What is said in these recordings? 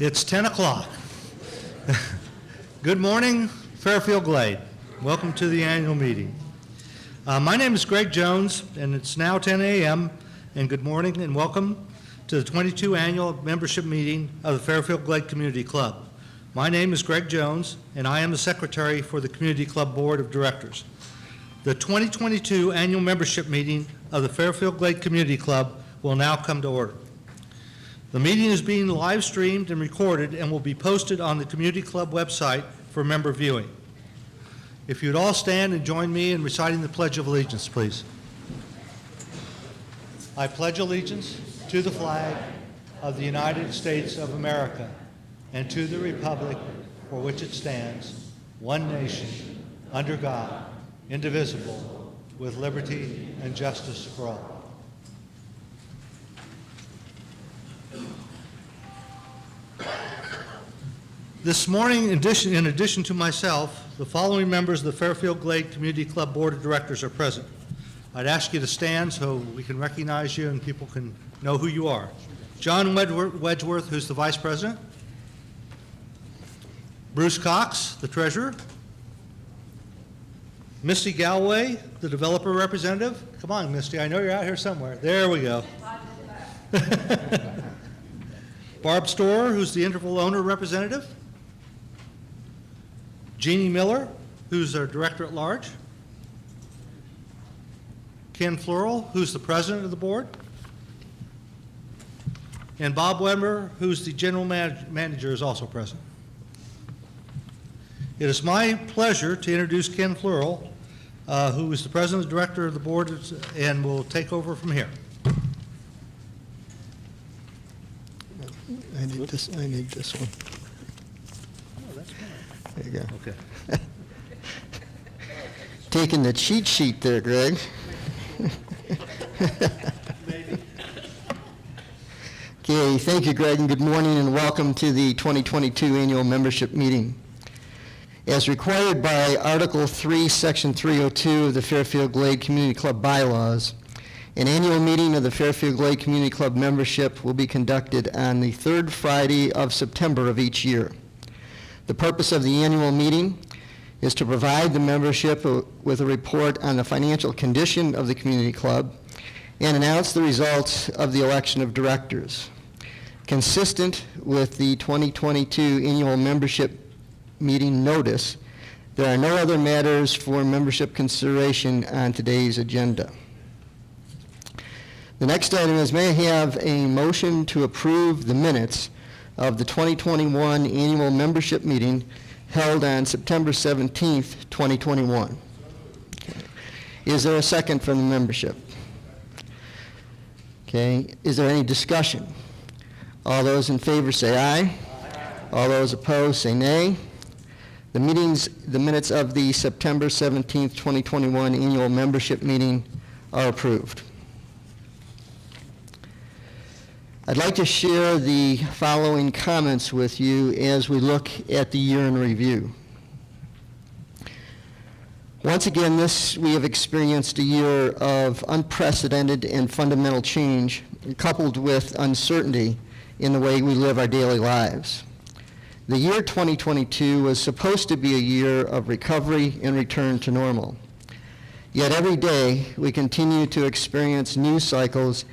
It's 10 o'clock. Good morning, Fairfield Glade. Welcome to the annual meeting. My name is Greg Jones, and it's now 10 a.m., and good morning and welcome to the 22 annual membership meeting of the Fairfield Glade Community Club. My name is Greg Jones, and I am the secretary for the Community Club Board of Directors. The 2022 annual membership meeting of the Fairfield Glade Community Club will now come to order. The meeting is being live streamed and recorded and will be posted on the Community Club website for member viewing. If you'd all stand and join me in reciting the Pledge of Allegiance, please. I pledge allegiance to the flag of the United States of America and to the republic for which it stands, one nation, under God, indivisible, with liberty and justice for all. This morning, in addition to myself, the following members of the Fairfield Glade Community Club Board of Directors are present. I'd ask you to stand so we can recognize you and people can know who you are. John Wedgeworth, who's the Vice President. Bruce Cox, the Treasurer. Misty Galway, the Developer Representative. Come on, Misty, I know you're out here somewhere. There we go. Barb Storer, who's the Interval Owner Representative. Jeannie Miller, who's our Director at Large. Ken Fleural, who's the President of the Board. And Bob Weber, who's the General Manager, is also present. It is my pleasure to introduce Ken Fleural, who is the President and Director of the Board and will take over from here. I need this one. Oh, that's fine. There you go. Okay. Taking the cheat sheet there, Greg. Okay, thank you, Greg, and good morning and welcome to the 2022 annual membership meeting. As required by Article 3, Section 302 of the Fairfield Glade Community Club bylaws, an annual meeting of the Fairfield Glade Community Club membership will be conducted on the third Friday of September of each year. The purpose of the annual meeting is to provide the membership with a report on the financial condition of the community club and announce the results of the election of directors. Consistent with the 2022 annual membership meeting notice, there are no other matters for membership consideration on today's agenda. The next item is, may I have a motion to approve the minutes of the 2021 annual membership meeting held on September 17th, 2021. Okay. Is there a second from the membership? Okay. Is there any discussion? All those in favor say aye. Aye. All those opposed say nay. The minutes of the September 17th, 2021 annual membership meeting are approved. I'd like to share the following comments with you as we look at the year in review. Once again, we have experienced a year of unprecedented and fundamental change, coupled with uncertainty in the way we live our daily lives. The year 2022 was supposed to be a year of recovery and return to normal. Yet every day, we continue to experience news cycles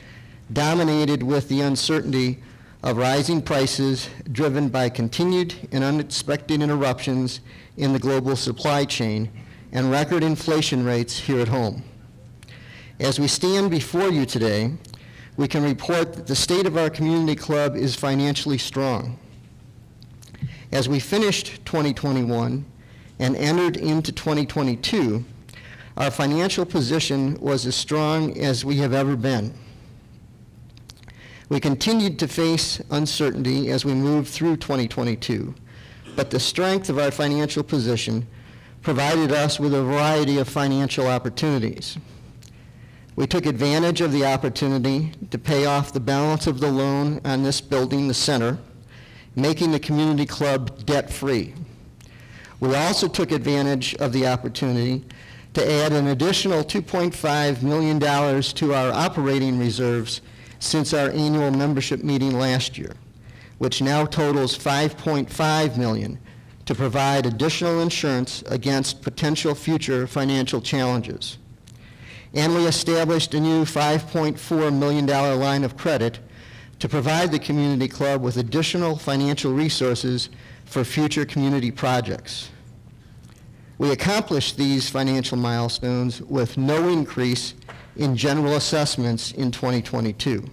dominated with the uncertainty of rising prices driven by continued and unexpected interruptions in the global supply chain and record inflation rates here at home. As we stand before you today, we can report that the state of our community club is financially strong. As we finished 2021 and entered into 2022, our financial position was as strong as we have ever been. We continued to face uncertainty as we moved through 2022, but the strength of our financial position provided us with a variety of financial opportunities. We took advantage of the opportunity to pay off the balance of the loan on this building, the center, making the community club debt-free. We also took advantage of the opportunity to add an additional $2.5 million to our operating reserves since our annual membership meeting last year, which now totals $5.5 million, to provide additional insurance against potential future financial challenges. And we established a new $5.4 million line of credit to provide the community club with additional financial resources for future community projects. We accomplished these financial milestones with no increase in general assessments in 2022.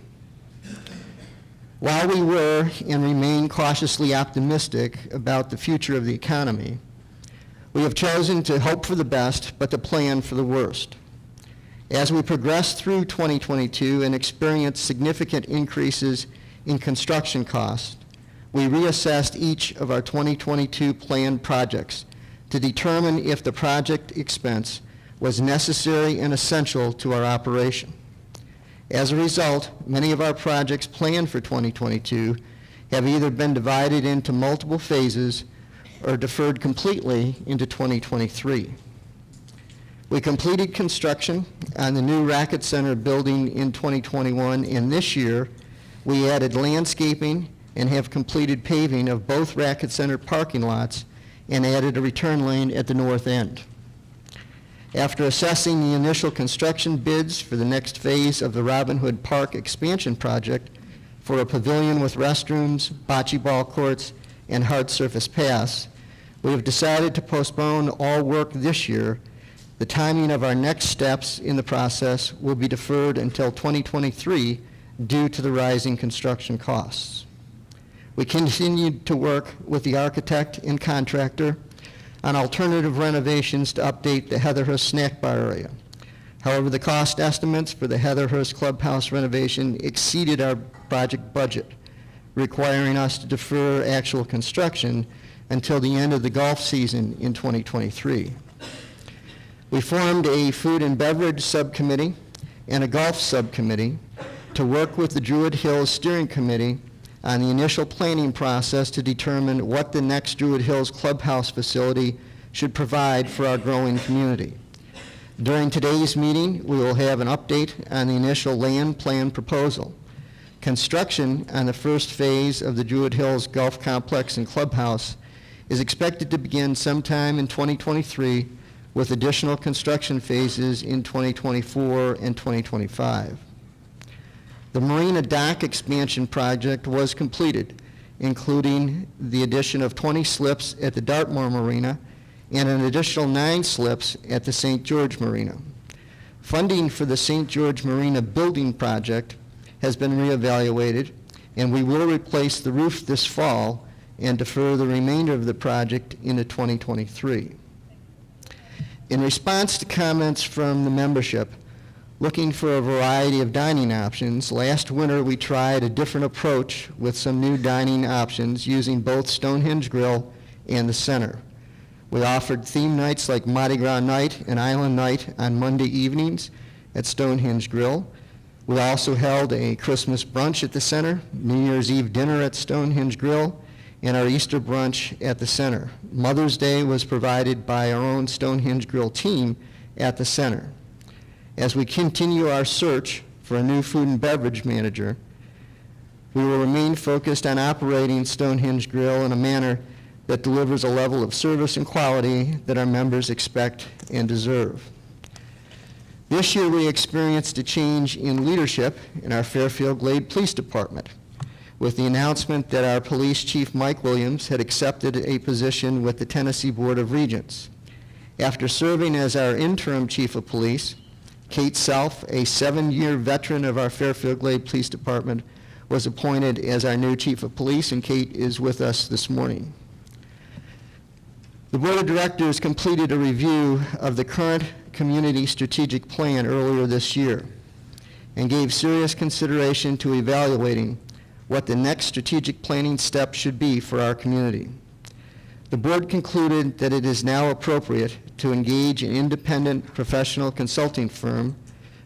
While we were and remain cautiously optimistic about the future of the economy, we have chosen to hope for the best but to plan for the worst. As we progressed through 2022 and experienced significant increases in construction costs, we reassessed each of our 2022 planned projects to determine if the project expense was necessary and essential to our operation. As a result, many of our projects planned for 2022 have either been divided into multiple phases or deferred completely into 2023. We completed construction on the new Racket Center building in 2021, and this year we added landscaping and have completed paving of both Racket Center parking lots and added a return lane at the north end. After assessing the initial construction bids for the next phase of the Robin Hood Park expansion project for a pavilion with restrooms, bocce ball courts, and hard surface paths, we have decided to postpone all work this year. The timing of our next steps in the process will be deferred until 2023 due to the rising construction costs. We continued to work with the architect and contractor on alternative renovations to update the Heatherhurst snack bar area. However, the cost estimates for the Heatherhurst Clubhouse renovation exceeded our project budget, requiring us to defer actual construction until the end of the golf season in 2023. We formed a food and beverage subcommittee and a golf subcommittee to work with the Druid Hills Steering Committee on the initial planning process to determine what the next Druid Hills Clubhouse facility should provide for our growing community. During today's meeting, we will have an update on the initial land plan proposal. Construction on the first phase of the Druid Hills Golf Complex and Clubhouse is expected to begin sometime in 2023, with additional construction phases in 2024 and 2025. The Marina Dock expansion project was completed, including the addition of 20 slips at the Dartmoor Marina and an additional 9 slips at the St. George Marina. Funding for the St. George Marina building project has been reevaluated, and we will replace the roof this fall and defer the remainder of the project into 2023. In response to comments from the membership, looking for a variety of dining options, last winter we tried a different approach with some new dining options using both Stonehenge Grill and the center. We offered theme nights like Mardi Gras night and Island night on Monday evenings at Stonehenge Grill. We also held a Christmas brunch at the center, New Year's Eve dinner at Stonehenge Grill, and our Easter brunch at the center. Mother's Day was provided by our own Stonehenge Grill team at the center. As we continue our search for a new food and beverage manager, we will remain focused on operating Stonehenge Grill in a manner that delivers a level of service and quality that our members expect and deserve. This year we experienced a change in leadership in our Fairfield Glade Police Department, with the announcement that our Police Chief Mike Williams had accepted a position with the Tennessee Board of Regents. After serving as our interim Chief of Police, Kate Self, a 7-year veteran of our Fairfield Glade Police Department, was appointed as our new Chief of Police, and Kate is with us this morning. The Board of Directors completed a review of the current Community Strategic Plan earlier this year and gave serious consideration to evaluating what the next strategic planning step should be for our community. The board concluded that it is now appropriate to engage an independent professional consulting firm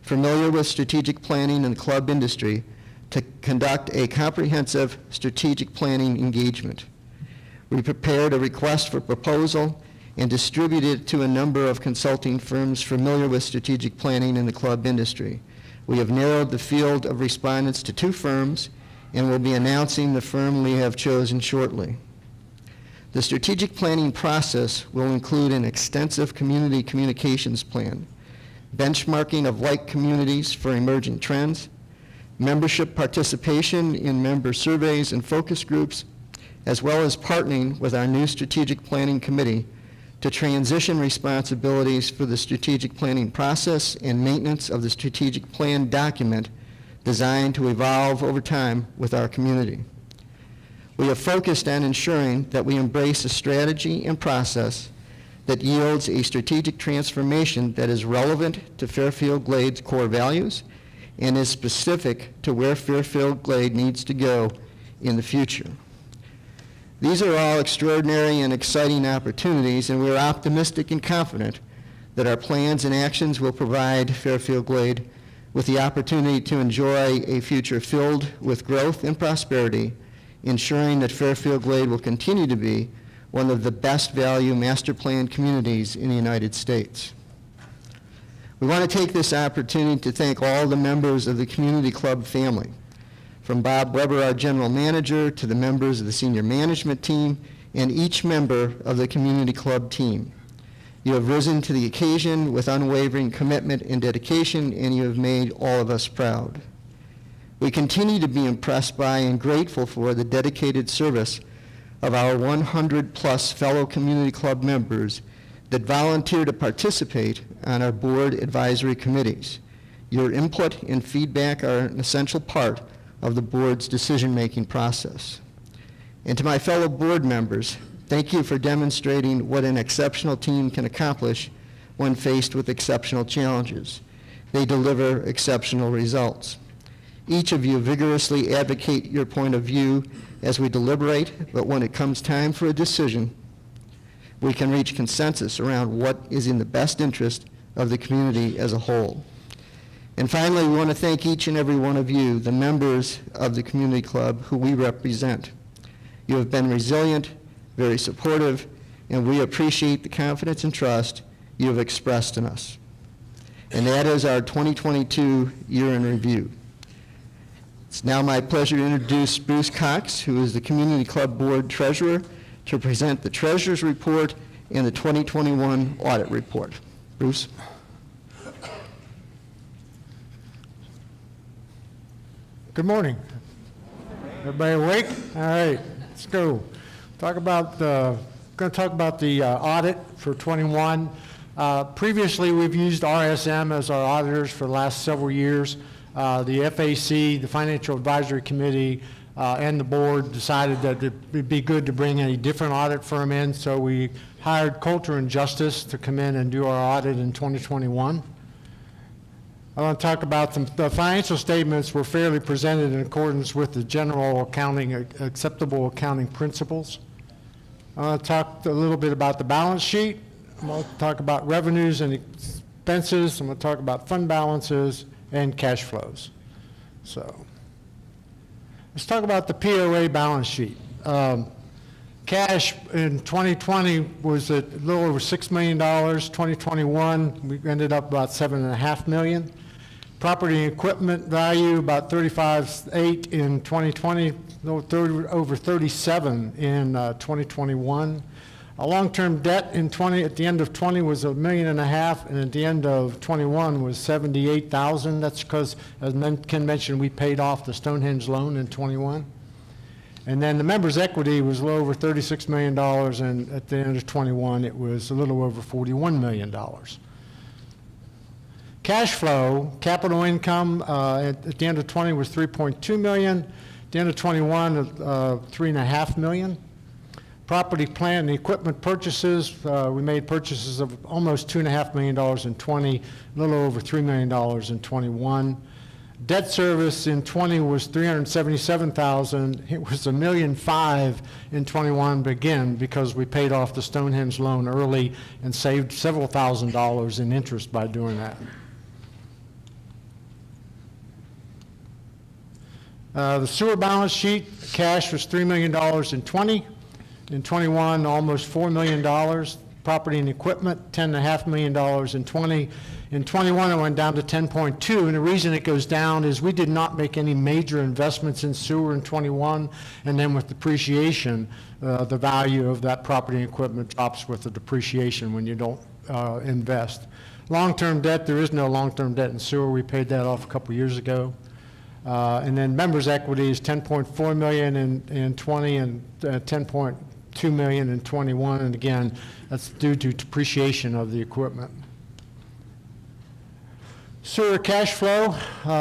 familiar with strategic planning in the club industry to conduct a comprehensive strategic planning engagement. We prepared a request for proposal and distributed it to a number of consulting firms familiar with strategic planning in the club industry. We have narrowed the field of respondents to 2 firms, and will be announcing the firm we have chosen shortly. The strategic planning process will include an extensive community communications plan, benchmarking of like communities for emerging trends, membership participation in member surveys and focus groups, as well as partnering with our new strategic planning committee to transition responsibilities for the strategic planning process and maintenance of the strategic plan document designed to evolve over time with our community. We have focused on ensuring that we embrace a strategy and process that yields a strategic transformation that is relevant to Fairfield Glade's core values and is specific to where Fairfield Glade needs to go in the future. These are all extraordinary and exciting opportunities, and we are optimistic and confident that our plans and actions will provide Fairfield Glade with the opportunity to enjoy a future filled with growth and prosperity, ensuring that Fairfield Glade will continue to be one of the best value master plan communities in the United States. We want to take this opportunity to thank all the members of the Community Club family, from Bob Weber, our general manager, to the members of the senior management team and each member of the Community Club team. You have risen to the occasion with unwavering commitment and dedication, and you have made all of us proud. We continue to be impressed by and grateful for the dedicated service of our 100-plus fellow Community Club members that volunteer to participate on our board advisory committees. Your input and feedback are an essential part of the board's decision-making process. And to my fellow board members, thank you for demonstrating what an exceptional team can accomplish when faced with exceptional challenges. They deliver exceptional results. Each of you vigorously advocate your point of view as we deliberate, but when it comes time for a decision, we can reach consensus around what is in the best interest of the community as a whole. And finally, we want to thank each and every one of you, the members of the Community Club who we represent. You have been resilient, very supportive, and we appreciate the confidence and trust you have expressed in us. And that is our 2022 year in review. It's now my pleasure to introduce Bruce Cox, who is the Community Club Board Treasurer, to present the Treasurer's Report and the 2021 Audit Report. Bruce? Good morning. Everybody awake? All right, let's go. Going to talk about the audit for 21. Previously, we've used RSM as our auditors for the last several years. The FAC, the Financial Advisory Committee, and the board decided that it would be good to bring a different audit firm in, so we hired Culture and Justice to come in and do our audit in 2021. I want to talk about the financial statements were fairly presented in accordance with the general acceptable accounting principles. I want to talk a little bit about the balance sheet. I'm going to talk about revenues and expenses. I'm going to talk about fund balances and cash flows. So let's talk about the POA balance sheet. Cash in 2020 was a little over $6 million. 2021, we ended up about $7.5 million. Property and equipment value about $35.8 in 2020, over $37 in 2021. Our long-term debt at the end of 20 was $1.5 million, and at the end of 21 was $78,000. That's because, as Ken mentioned, we paid off the Stonehenge loan in 21. And then the members' equity was a little over $36 million, and at the end of 21, it was a little over $41 million. Cash flow, capital income at the end of 20 was $3.2 million. At the end of 21, $3.5 million. Property, plant, and equipment purchases, we made purchases of almost $2.5 million in 20, a little over $3 million in 21. Debt service in 20 was $377,000. It was $1.5 million in 21, but again, because we paid off the Stonehenge loan early and saved several $1,000s in interest by doing that. The sewer balance sheet, cash was $3 million in 20. In 21, almost $4 million. property and equipment, $10.5 million in 20. In 21, it went down to 10.2, and the reason it goes down is we did not make any major investments in sewer in 21, and then with depreciation, the value of that property and equipment drops with the depreciation when you don't invest. Long-term debt, there is no long-term debt in sewer. We paid that off a couple years ago. And then members' equity is $10.4 million in 20 and $10.2 million in 21, and again, that's due to depreciation of the equipment. Sewer cash flow,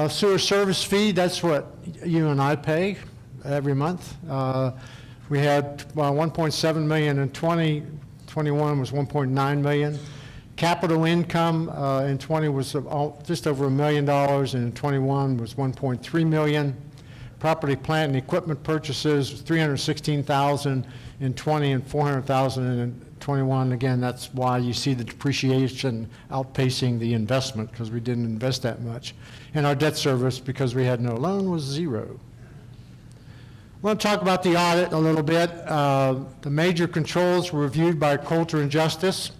sewer service fee, that's what you and I pay every month. We had 1.7 million in 20, 21 was 1.9 million. Capital income in 20 was just over $1 million, and in 21 was 1.3 million. Property, plant, and equipment purchases, 316,000 in 20 and 400,000 in 21. Again, that's why you see the depreciation outpacing the investment, because we didn't invest that much. And our debt service, because we had no loan, was zero. I want to talk about the audit a little bit. The major controls were reviewed by Coulter and Justice.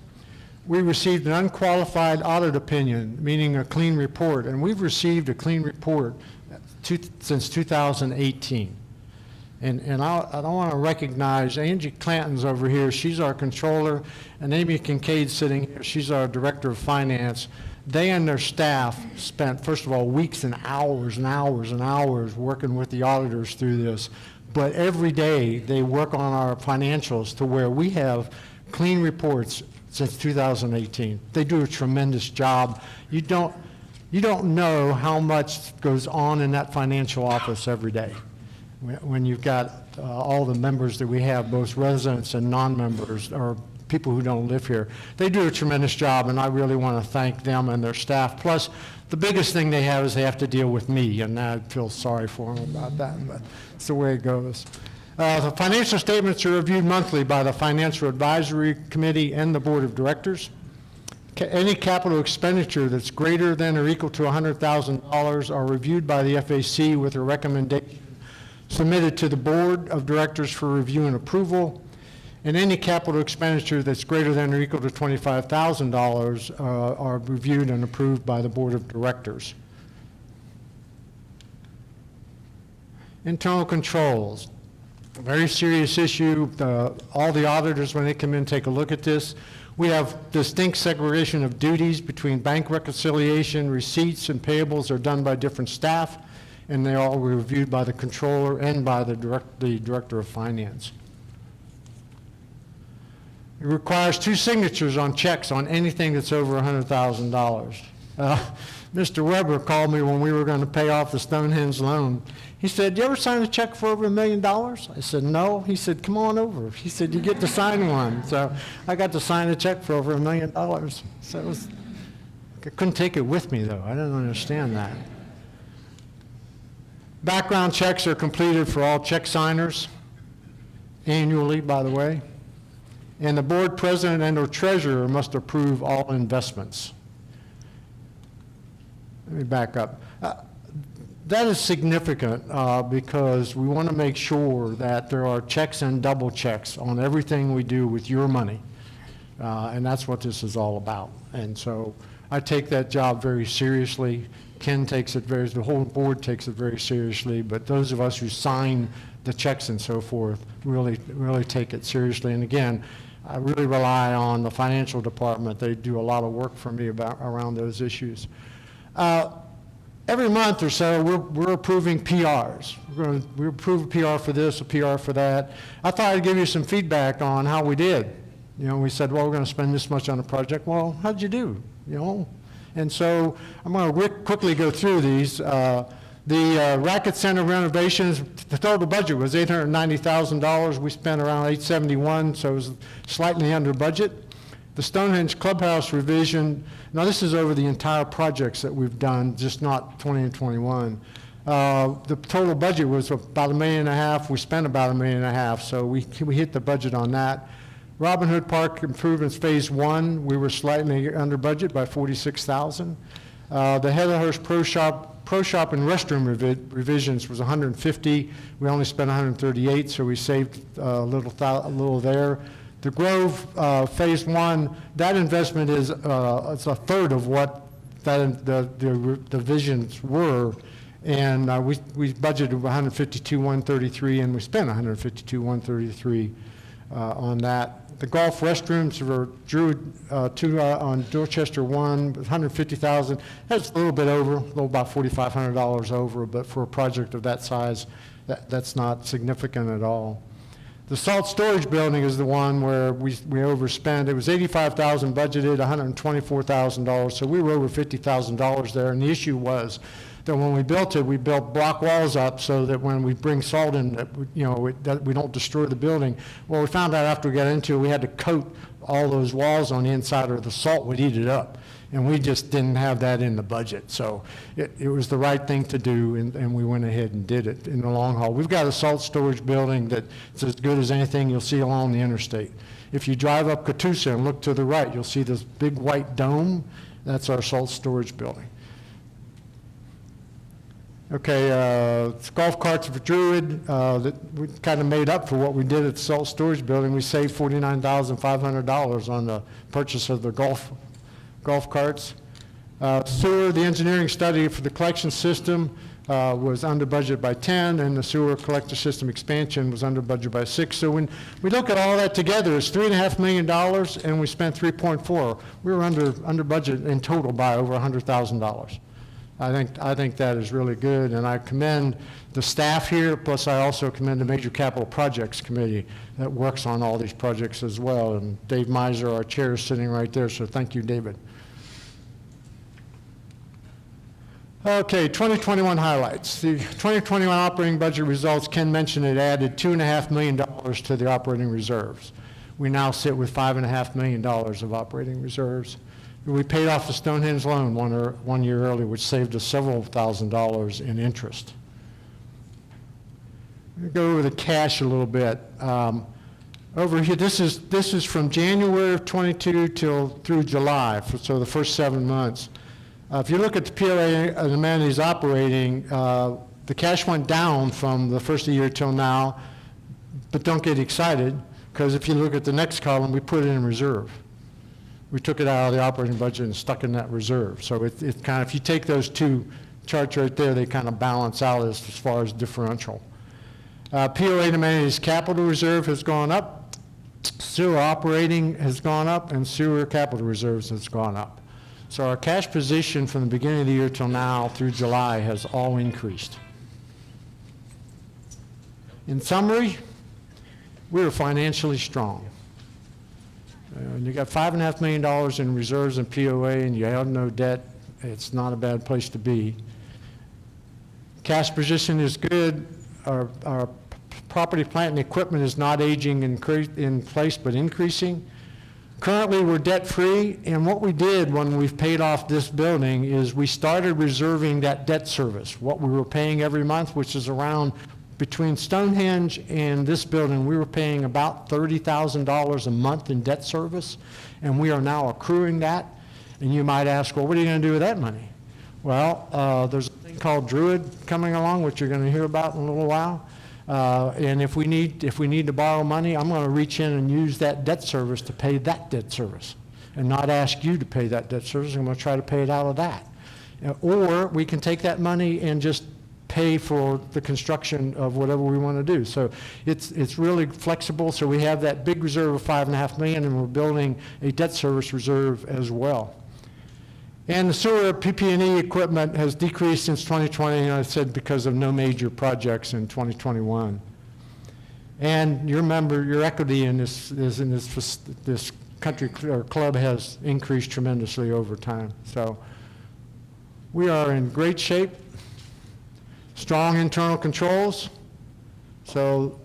We received an unqualified audit opinion, meaning a clean report, and we've received a clean report since 2018. And I want to recognize Angie Clanton's over here. She's our controller, and Amy Kincaid's sitting here. She's our director of finance. They and their staff spent, first of all, weeks and hours and hours and hours working with the auditors through this. But every day they work on our financials to where we have clean reports since 2018. They do a tremendous job. You don't know how much goes on in that financial office every day when you've got all the members that we have, both residents and non-members or people who don't live here. They do a tremendous job, and I really want to thank them and their staff. Plus, the biggest thing they have is they have to deal with me, and I feel sorry for them about that, but it's the way it goes. The financial statements are reviewed monthly by the Financial Advisory Committee and the Board of Directors. Any capital expenditure that's greater than or equal to $100,000 are reviewed by the FAC with a recommendation submitted to the Board of Directors for review and approval. And any capital expenditure that's greater than or equal to $25,000 are reviewed and approved by the Board of Directors. Internal controls. A very serious issue. All the auditors, when they come in, take a look at this. We have distinct segregation of duties between bank reconciliation, receipts, and payables are done by different staff, and they all were reviewed by the controller and by the director of finance. It requires 2 signatures on checks on anything that's over $100,000. Mr. Weber called me when we were going to pay off the Stonehenge loan. He said, "You ever sign a check for over $1 million?" I said, "No." He said, "Come on over." He said, "You get to sign one." So I got to sign a check for over $1 million. So I couldn't take it with me, though. I didn't understand that. Background checks are completed for all check signers annually, by the way. And the board president and or treasurer must approve all investments. Let me back up. That is significant because we want to make sure that there are checks and double checks on everything we do with your money. And that's what this is all about. And so I take that job very seriously. Ken takes it the whole board takes it very seriously, but those of us who sign the checks and so forth really take it seriously. And again, I really rely on the financial department. They do a lot of work for me around those issues. Every month or so, we're approving PRs. We approve a PR for this, a PR for that. I thought I'd give you some feedback on how we did. You know, we said, well, we're going to spend this much on a project. Well, how'd you do? You know, and so I'm going to quickly go through these. The Racket Center renovations, the total budget was $890,000. We spent around $871, so it was slightly under budget. The Stonehenge Clubhouse revision, now this is over the entire projects that we've done, just not 20 and 21. The total budget was about $1.5 million. We spent about $1.5 million, so we hit the budget on that. Robin Hood Park improvements phase 1, we were slightly under budget by $46,000. The Heatherhurst Pro Shop and restroom revisions was $150. We only spent $138, so we saved a little there. The Grove Phase 1, that investment is it's a third of what the visions were, and we budgeted 152,133, and we spent 152,133 on that. The golf restrooms were Druid 2 on Dorchester 1, 150,000. That's a little bit over, a little about $4,500 over, but for a project of that size, that's not significant at all. The salt storage building is the one where we overspent. It was $85,000 budgeted, $124,000, so we were over $50,000 there. And the issue was that when we built it, we built block walls up so that when we bring salt in, that we don't destroy the building. Well, we found out after we got into it, we had to coat all those walls on the inside, or the salt would eat it up. And we just didn't have that in the budget. So it was the right thing to do, and we went ahead and did it in the long haul. We've got a salt storage building that's as good as anything you'll see along the interstate. If you drive up Catoosa and look to the right, you'll see this big white dome. That's our salt storage building. Okay, golf carts for Druid, that we kind of made up for what we did at the salt storage building. We saved $49,500 on the purchase of the golf carts. Sewer, the engineering study for the collection system was under budget by 10, and the sewer collector system expansion was under budget by 6. So when we look at all that together, it's $3.5 million, and we spent 3.4. We were under budget in total by over $100,000. I think that is really good, and I commend the staff here, plus I also commend the Major Capital Projects Committee that works on all these projects as well, and Dave Miser, our chair, is sitting right there, so thank you, David. Okay, 2021 highlights. The 2021 operating budget results, Ken mentioned it added $2.5 million to the operating reserves. We now sit with $5.5 million of operating reserves. We paid off the Stonehenge loan 1 year early, which saved us several $1,000s in interest. We'll go over the cash a little bit. Over here, this is from January of 22 through July, so the first 7 months. If you look at the POA amenities operating, the cash went down from the first of the year till now, but don't get excited, because if you look at the next column, we put it in reserve. We took it out of the operating budget and stuck in that reserve. So it kind of, if you take those two charts right there, they kind of balance out as far as differential. POA amenities capital reserve has gone up, sewer operating has gone up, and sewer capital reserves has gone up. So our cash position from the beginning of the year till now through July has all increased. In summary, we are financially strong. And you got $5.5 million in reserves and POA, and you have no debt. It's not a bad place to be. Cash position is good. Our property, plant, and equipment is not aging in place, but increasing. Currently, we're debt-free, and what we did when we've paid off this building is we started reserving that debt service, what we were paying every month, which is around, between Stonehenge and this building, we were paying about $30,000 a month in debt service, and we are now accruing that. And you might ask, well, what are you going to do with that money? Well, there's a thing called Druid coming along, which you're going to hear about in a little while. And if we need to borrow money, I'm going to reach in and use that debt service to pay that debt service, and not ask you to pay that debt service. I'm going to try to pay it out of that. Or we can take that money and just pay for the construction of whatever we want to do. So it's really flexible. So we have that big reserve of $5.5 million, and we're building a debt service reserve as well. And the sewer PP&E equipment has decreased since 2020, and I said because of no major projects in 2021. And you remember your equity in this country or club has increased tremendously over time. So we are in great shape. Strong internal controls. So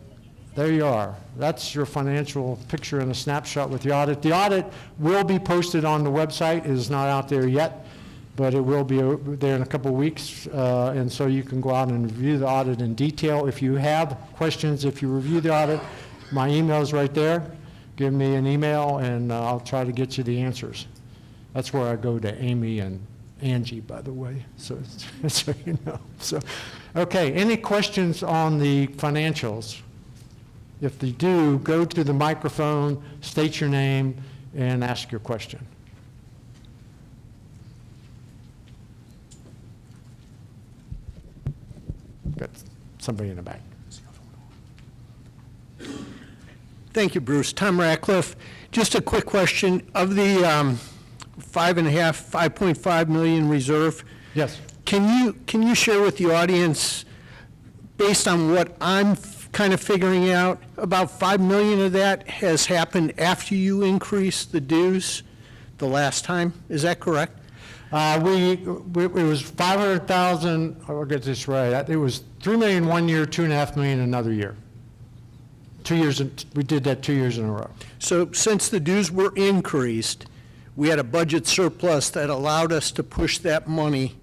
there you are. That's your financial picture in a snapshot with the audit. The audit will be posted on the website. It is not out there yet, but it will be there in a couple of weeks. And so you can go out and review the audit in detail. If you have questions, if you review the audit, my email is right there. Give me an email, and I'll try to get you the answers. That's where I go to Amy and Angie, by the way, so you know. So, okay, any questions on the financials? If you do, go to the microphone, state your name, and ask your question. Got somebody in the back. Thank you, Bruce. Tom Ratcliffe. Just a quick question. Of the 5.5 million reserve, Yes. can you share with the audience, based on what I'm kind of figuring out, about 5 million of that has happened after you increased the dues the last time? Is that correct? It was 500,000, I'll get this right, it was 3 million one year, 2.5 million another year. 2 years, we did that 2 years in a row. So since the dues were increased, we had a budget surplus that allowed us to push that money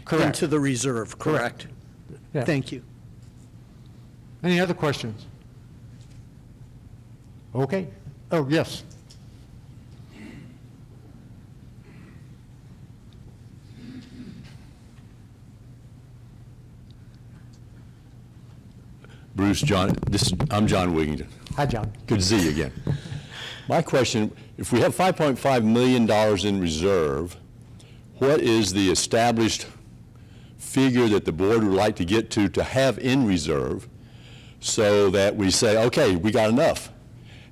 Correct. into the reserve, correct? Yeah. Thank you. Any other questions? Okay. Oh, yes. Bruce, I'm John Wigington. Hi, John. Good to see you again. My question, if we have $5.5 million in reserve, what is the established figure that the board would like to get to have in reserve so that we say, okay, we got enough?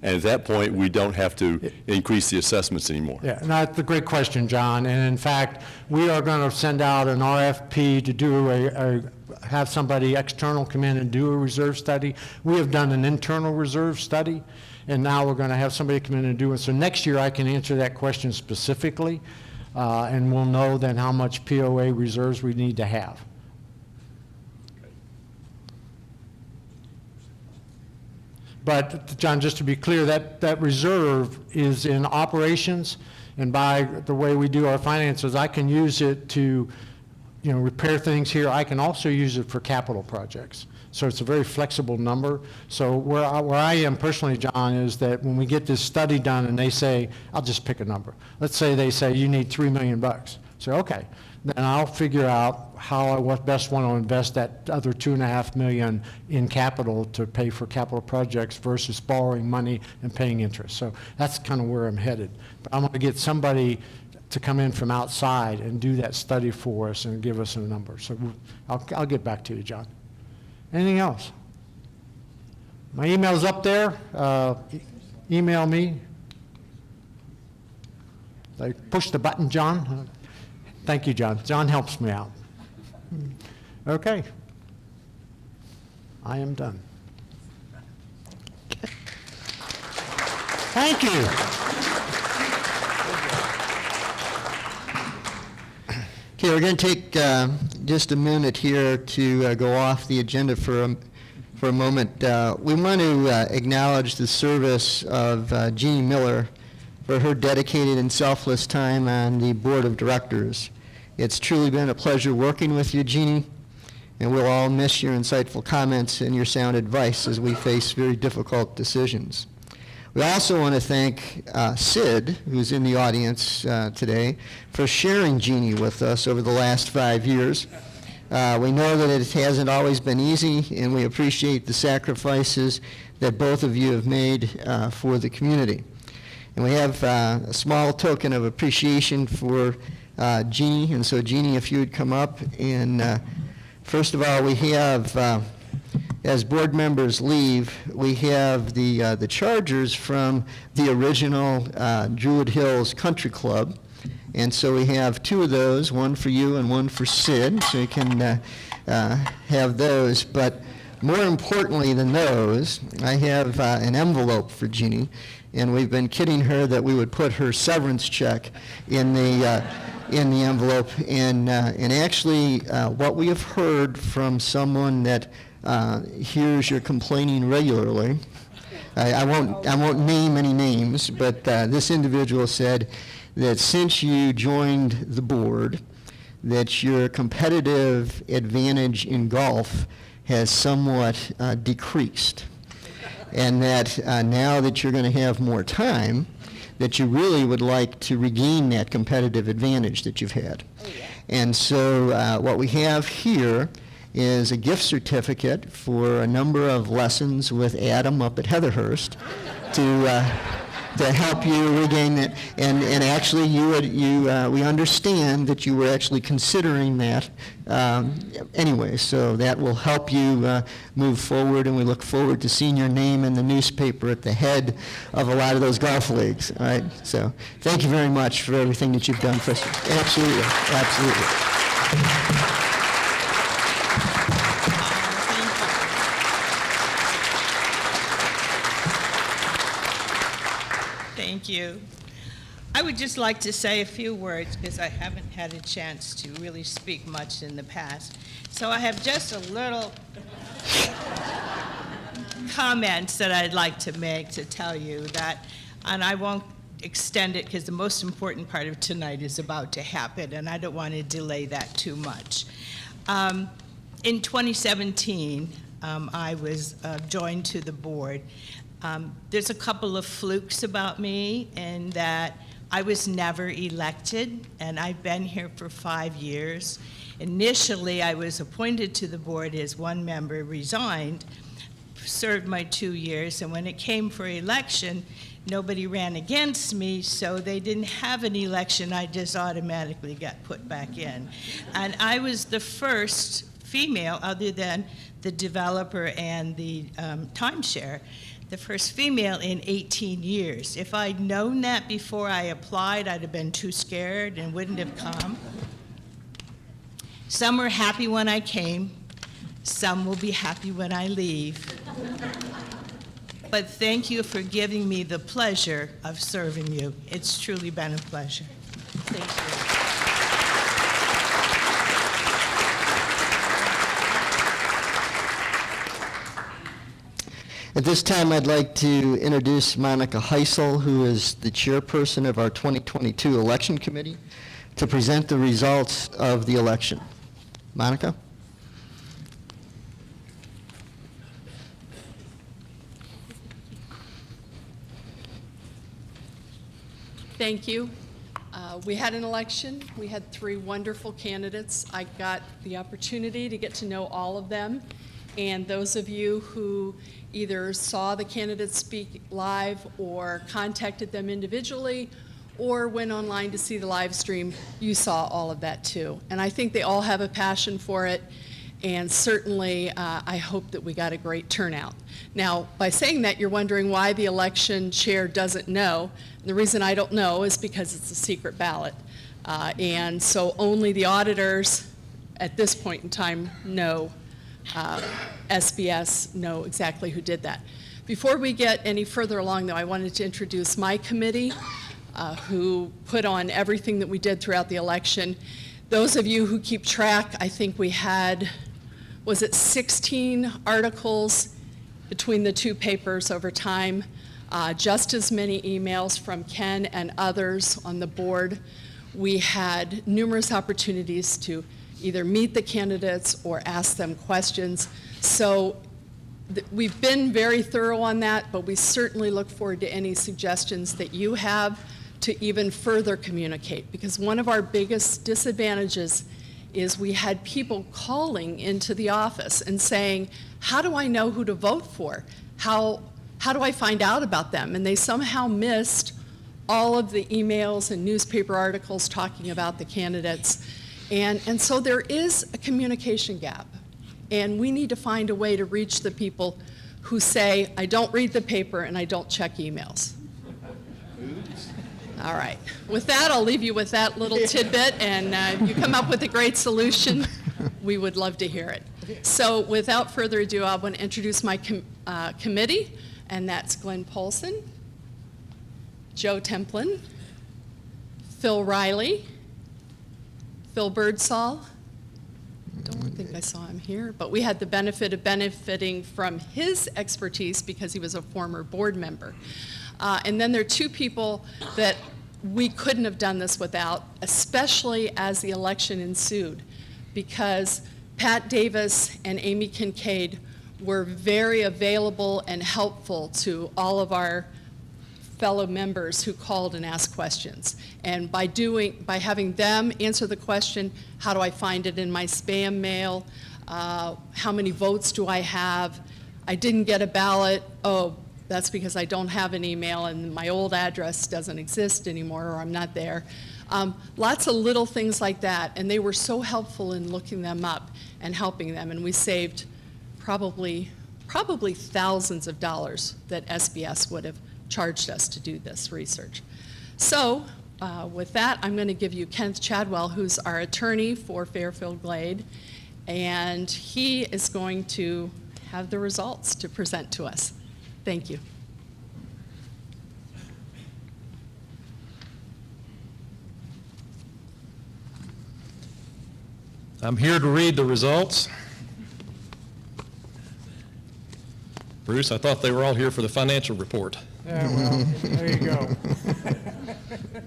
And at that point, we don't have to increase the assessments anymore. Yeah, and that's a great question, John. And in fact, we are going to send out an RFP to do have somebody external come in and do a reserve study. We have done an internal reserve study, and now we're going to have somebody come in and do it. So next year, I can answer that question specifically, and we'll know then how much POA reserves we need to have. But, John, just to be clear, that reserve is in operations, and by the way we do our finances, I can use it to, repair things here. I can also use it for capital projects. So it's a very flexible number. So where I am personally, John, is that when we get this study done and they say, I'll just pick a number. Let's say they say you need $3 million. So, okay, then I'll figure out how I best want to invest that other $2.5 million in capital to pay for capital projects versus borrowing money and paying interest. So that's kind of where I'm headed. But I'm going to get somebody to come in from outside and do that study for us and give us a number. So I'll get back to you, John. Anything else? My email's up there. Email me. Like push the button, John. Thank you, John. John helps me out. Okay. I am done. Thank you. Okay, we're going to take just a minute here to go off the agenda for a moment. We want to acknowledge the service of Jeannie Miller for her dedicated and selfless time on the board of directors. It's truly been a pleasure working with you, Jeannie, and we'll all miss your insightful comments and your sound advice as we face very difficult decisions. We also want to thank Sid, who's in the audience today, for sharing Jeannie with us over the last 5 years. We know that it hasn't always been easy, and we appreciate the sacrifices that both of you have made for the community. And we have a small token of appreciation for Jeannie, and so Jeannie, if you would come up. And first of all, we have, as board members leave, we have the Chargers from the original Druid Hills Country Club. And so we have 2 of those, one for you and one for Sid, so you can have those. But more importantly than those, I have an envelope for Jeannie, and we've been kidding her that we would put her severance check in the envelope. And actually, what we have heard from someone that hears you're complaining regularly, I won't name any names, but this individual said that since you joined the board, that your competitive advantage in golf has somewhat decreased, and that now that you're going to have more time, that you really would like to regain that competitive advantage that you've had. And so what we have here is a gift certificate for a number of lessons with Adam up at Heatherhurst to help you regain that. And actually, we understand that you were actually considering that anyway, so that will help you move forward, and we look forward to seeing your name in the newspaper at the head of a lot of those golf leagues. All right, so thank you very much for everything that you've done for us. Absolutely, absolutely. Thank you. I would just like to say a few words because I haven't had a chance to really speak much in the past. So I have just a little comments that I'd like to make to tell you that, and I won't extend it because the most important part of tonight is about to happen, and I don't want to delay that too much. In 2017, I was joined to the board. There's a couple of flukes about me in that I was never elected, and I've been here for 5 years. Initially, I was appointed to the board as one member, resigned, served my 2 years, and when it came for election, nobody ran against me, so they didn't have an election. I just automatically got put back in. And I was the first female, other than the developer and the timeshare, the first female in 18 years. If I'd known that before I applied, I'd have been too scared and wouldn't have come. Some were happy when I came. Some will be happy when I leave. But thank you for giving me the pleasure of serving you. It's truly been a pleasure. Thank you. At this time, I'd like to introduce Monica Heisel, who is the chairperson of our 2022 election committee, to present the results of the election. Monica? Thank you. We had an election. We had 3 wonderful candidates. I got the opportunity to get to know all of them. And those of you who either saw the candidates speak live or contacted them individually or went online to see the live stream, you saw all of that too. And I think they all have a passion for it. And certainly, I hope that we got a great turnout. Now, by saying that, you're wondering why the election chair doesn't know. And the reason I don't know is because it's a secret ballot. And so only the auditors at this point in time know, SBS know exactly who did that. Before we get any further along, though, I wanted to introduce my committee, who put on everything that we did throughout the election. Those of you who keep track, I think we had, was it 16 articles between the 2 papers over time, just as many emails from Ken and others on the board. We had numerous opportunities to either meet the candidates or ask them questions. So we've been very thorough on that, but we certainly look forward to any suggestions that you have to even further communicate, because one of our biggest disadvantages is we had people calling into the office and saying, how do I know who to vote for? How do I find out about them? And they somehow missed all of the emails and newspaper articles talking about the candidates. And so there is a communication gap, and we need to find a way to reach the people who say, I don't read the paper and I don't check emails. All right. With that, I'll leave you with that little tidbit, and if you come up with a great solution, we would love to hear it. So without further ado, I want to introduce my committee, and that's Glenn Polson, Joe Templin, Phil Riley, Phil Birdsall. Don't think I saw him here, but we had the benefit of benefiting from his expertise because he was a former board member. And then there are 2 people that we couldn't have done this without, especially as the election ensued, because Pat Davis and Amy Kincaid were very available and helpful to all of our fellow members who called and asked questions. And by having them answer the question, how do I find it in my spam mail? How many votes do I have? I didn't get a ballot. Oh, that's because I don't have an email and my old address doesn't exist anymore, or I'm not there. Lots of little things like that, and they were so helpful in looking them up and helping them, and we saved probably thousands of dollars that SBS would have charged us to do this research. So with that, I'm going to give you Kent Chadwell, who's our attorney for Fairfield Glade, and he is going to have the results to present to us. Thank you. I'm here to read the results. Bruce, I thought they were all here for the financial report. Yeah, well, there you go.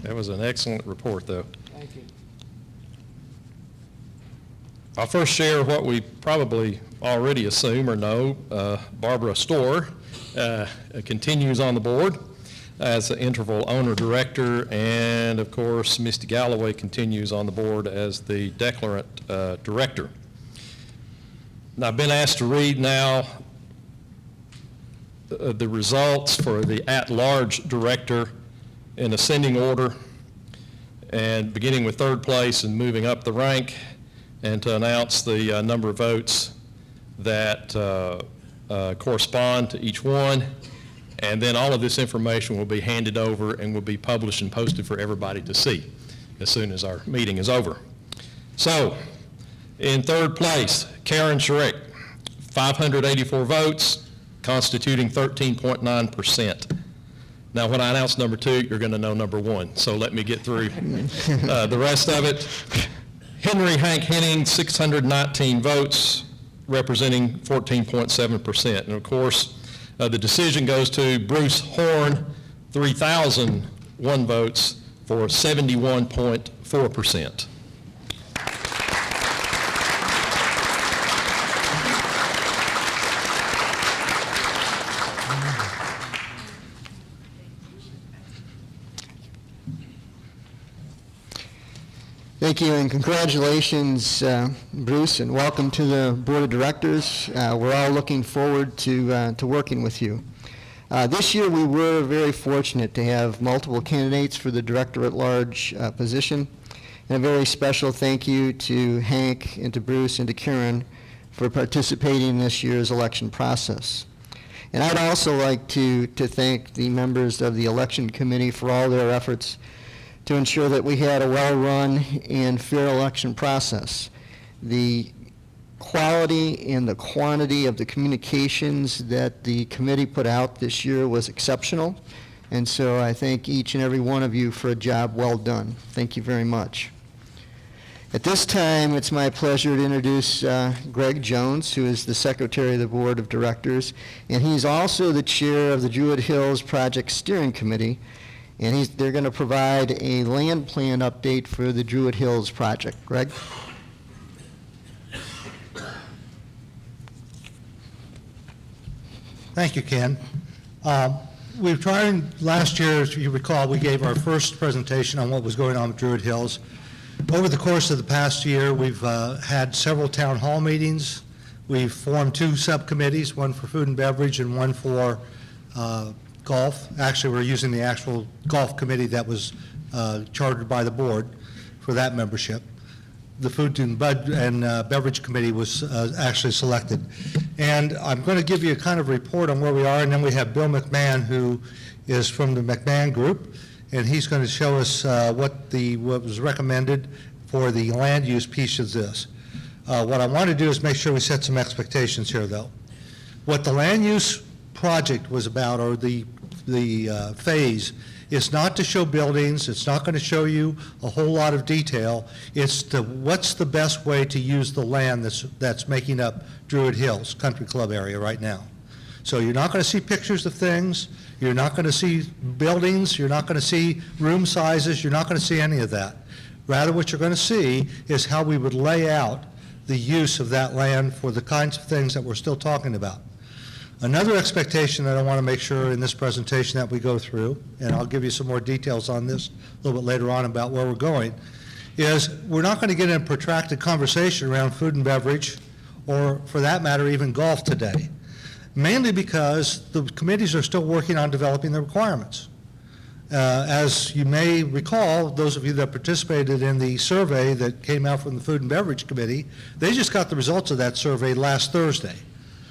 That was an excellent report, though. Thank you. I'll first share what we probably already assume or know. Barbara Storr continues on the board as the interval owner director, and of course Misty Galloway continues on the board as the declarant director. Now, I've been asked to read now the results for the at-large director in ascending order, and beginning with third place and moving up the rank, and to announce the number of votes that correspond to each one. And then all of this information will be handed over and will be published and posted for everybody to see as soon as our meeting is over. So, in third place, Karen Shrek, 584 votes, constituting 13.9%. Now, when I announce number two, you're going to know number one. So let me get through the rest of it. Henry Hank Henning, 619 votes, representing 14.7%. And of course, the decision goes to Bruce Horn, 3,001 votes for 71.4%. Thank you, and congratulations, Bruce, and welcome to the Board of Directors. We're all looking forward to working with you. This year, we were very fortunate to have multiple candidates for the Director-at-Large position, and a very special thank you to Hank and to Bruce and to Karen for participating in this year's election process. And I'd also like to thank the members of the election committee for all their efforts to ensure that we had a well-run and fair election process. The quality and the quantity of the communications that the committee put out this year was exceptional, and so I thank each and every one of you for a job well done. Thank you very much. At this time, it's my pleasure to introduce Greg Jones, who is the Secretary of the Board of Directors, and he's also the Chair of the Druid Hills Project Steering Committee, and they're going to provide a land plan update for the Druid Hills project. Greg? Thank you, Ken. We've tried, last year, as you recall, we gave our first presentation on what was going on with Druid Hills. Over the course of the past year, we've had several town hall meetings. We've formed two subcommittees, one for food and beverage and one for golf. Actually, we're using the actual golf committee that was chartered by the board for that membership. The food and beverage committee was actually selected. And I'm going to give you a kind of report on where we are, and then we have Bill McMahon, who is from the McMahon Group, and he's going to show us what was recommended for the land use piece of this. What I want to do is make sure we set some expectations here, though. What the land use project was about, or the phase, is not to show buildings. It's not going to show you a whole lot of detail. It's what's the best way to use the land that's making up Druid Hills Country Club area right now. So you're not going to see pictures of things. You're not going to see buildings. You're not going to see room sizes. You're not going to see any of that. Rather, what you're going to see is how we would lay out the use of that land for the kinds of things that we're still talking about. Another expectation that I want to make sure in this presentation that we go through, and I'll give you some more details on this a little bit later on about where we're going, is we're not going to get in a protracted conversation around food and beverage or for that matter, even golf today, mainly because the committees are still working on developing the requirements. As you may recall, those of you that participated in the survey that came out from the Food and Beverage Committee, they just got the results of that survey last Thursday.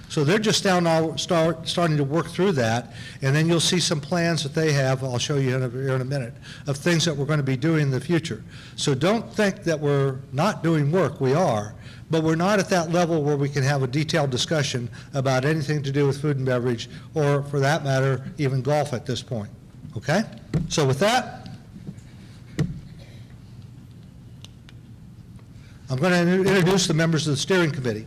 So they're just now starting to work through that, and then you'll see some plans that they have, I'll show you here in a minute, of things that we're going to be doing in the future. So don't think that we're not doing work, we are, but we're not at that level where we can have a detailed discussion about anything to do with food and beverage, or for that matter, even golf at this point, okay? So with that, I'm going to introduce the members of the steering committee.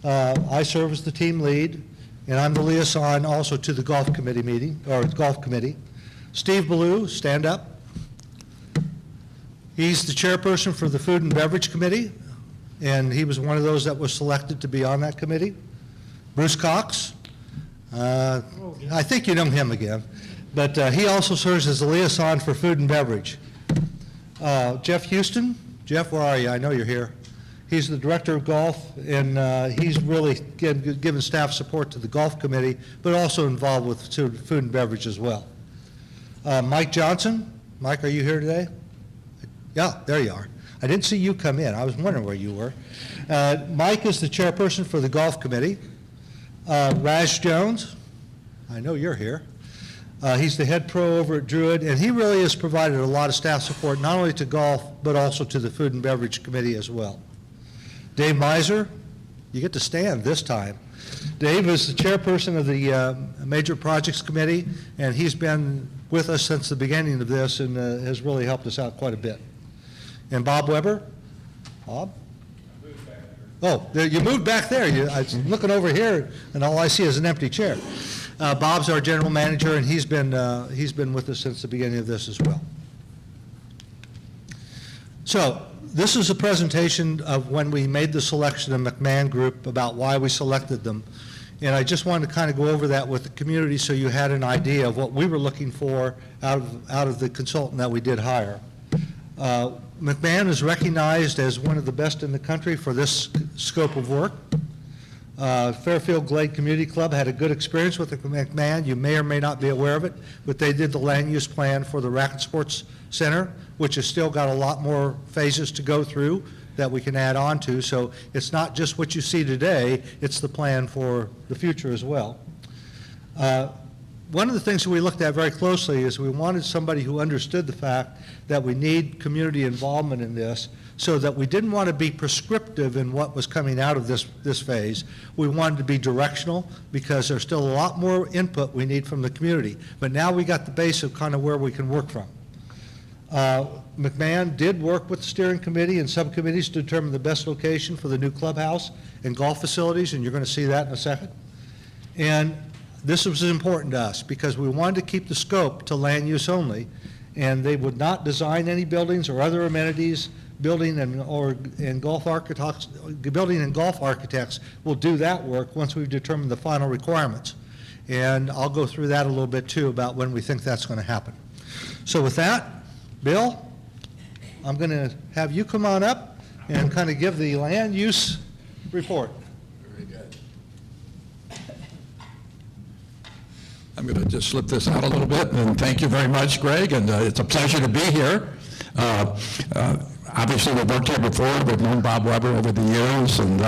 I serve as the team lead, and I'm the liaison also to the golf committee meeting, or golf committee. Steve Ballou, stand up. He's the chairperson for the Food and Beverage Committee, and he was one of those that was selected to be on that committee. Bruce Cox, I think you know him again, but he also serves as the liaison for Food and Beverage. Jeff Houston, Jeff, where are you? I know you're here. He's the director of golf, and he's really given staff support to the golf committee, but also involved with food and beverage as well. Mike Johnson. Mike, are you here today? Yeah, there you are. I didn't see you come in. I was wondering where you were. Mike is the chairperson for the golf committee. Raj Jones, I know you're here. He's the head pro over at Druid, and he really has provided a lot of staff support, not only to golf, but also to the food and beverage committee as well. Dave Miser, you get to stand this time. Dave is the chairperson of the Major Projects Committee, and he's been with us since the beginning of this and has really helped us out quite a bit. And Bob Weber? Bob? Oh, you moved back there. I was looking over here, and all I see is an empty chair. Bob's our general manager, and he's been with us since the beginning of this as well. So, this is a presentation of when we made the selection of McMahon Group, about why we selected them. And I just wanted to kind of go over that with the community so you had an idea of what we were looking for out of the consultant that we did hire. McMahon is recognized as one of the best in the country for this scope of work. Fairfield Glade Community Club had a good experience with the McMahon. You may or may not be aware of it, but they did the land use plan for the Racket Sports Center, which has still got a lot more phases to go through that we can add on to. So it's not just what you see today, it's the plan for the future as well. One of the things that we looked at very closely is we wanted somebody who understood the fact that we need community involvement in this, so that we didn't want to be prescriptive in what was coming out of this phase. We wanted to be directional, because there's still a lot more input we need from the community. But now we got the base of kind of where we can work from. McMahon did work with the steering committee and subcommittees to determine the best location for the new clubhouse and golf facilities, and you're going to see that in a second. And this was important to us because we wanted to keep the scope to land use only, and they would not design any buildings or other amenities. Building and golf architects will do that work once we've determined the final requirements. And I'll go through that a little bit too about when we think that's going to happen. So with that, Bill, I'm going to have you come on up and kind of give the land use report. Very good. I'm going to just slip this out a little bit, and thank you very much, Greg, and it's a pleasure to be here. Obviously, we've worked here before. We've known Bob Weber over the years, and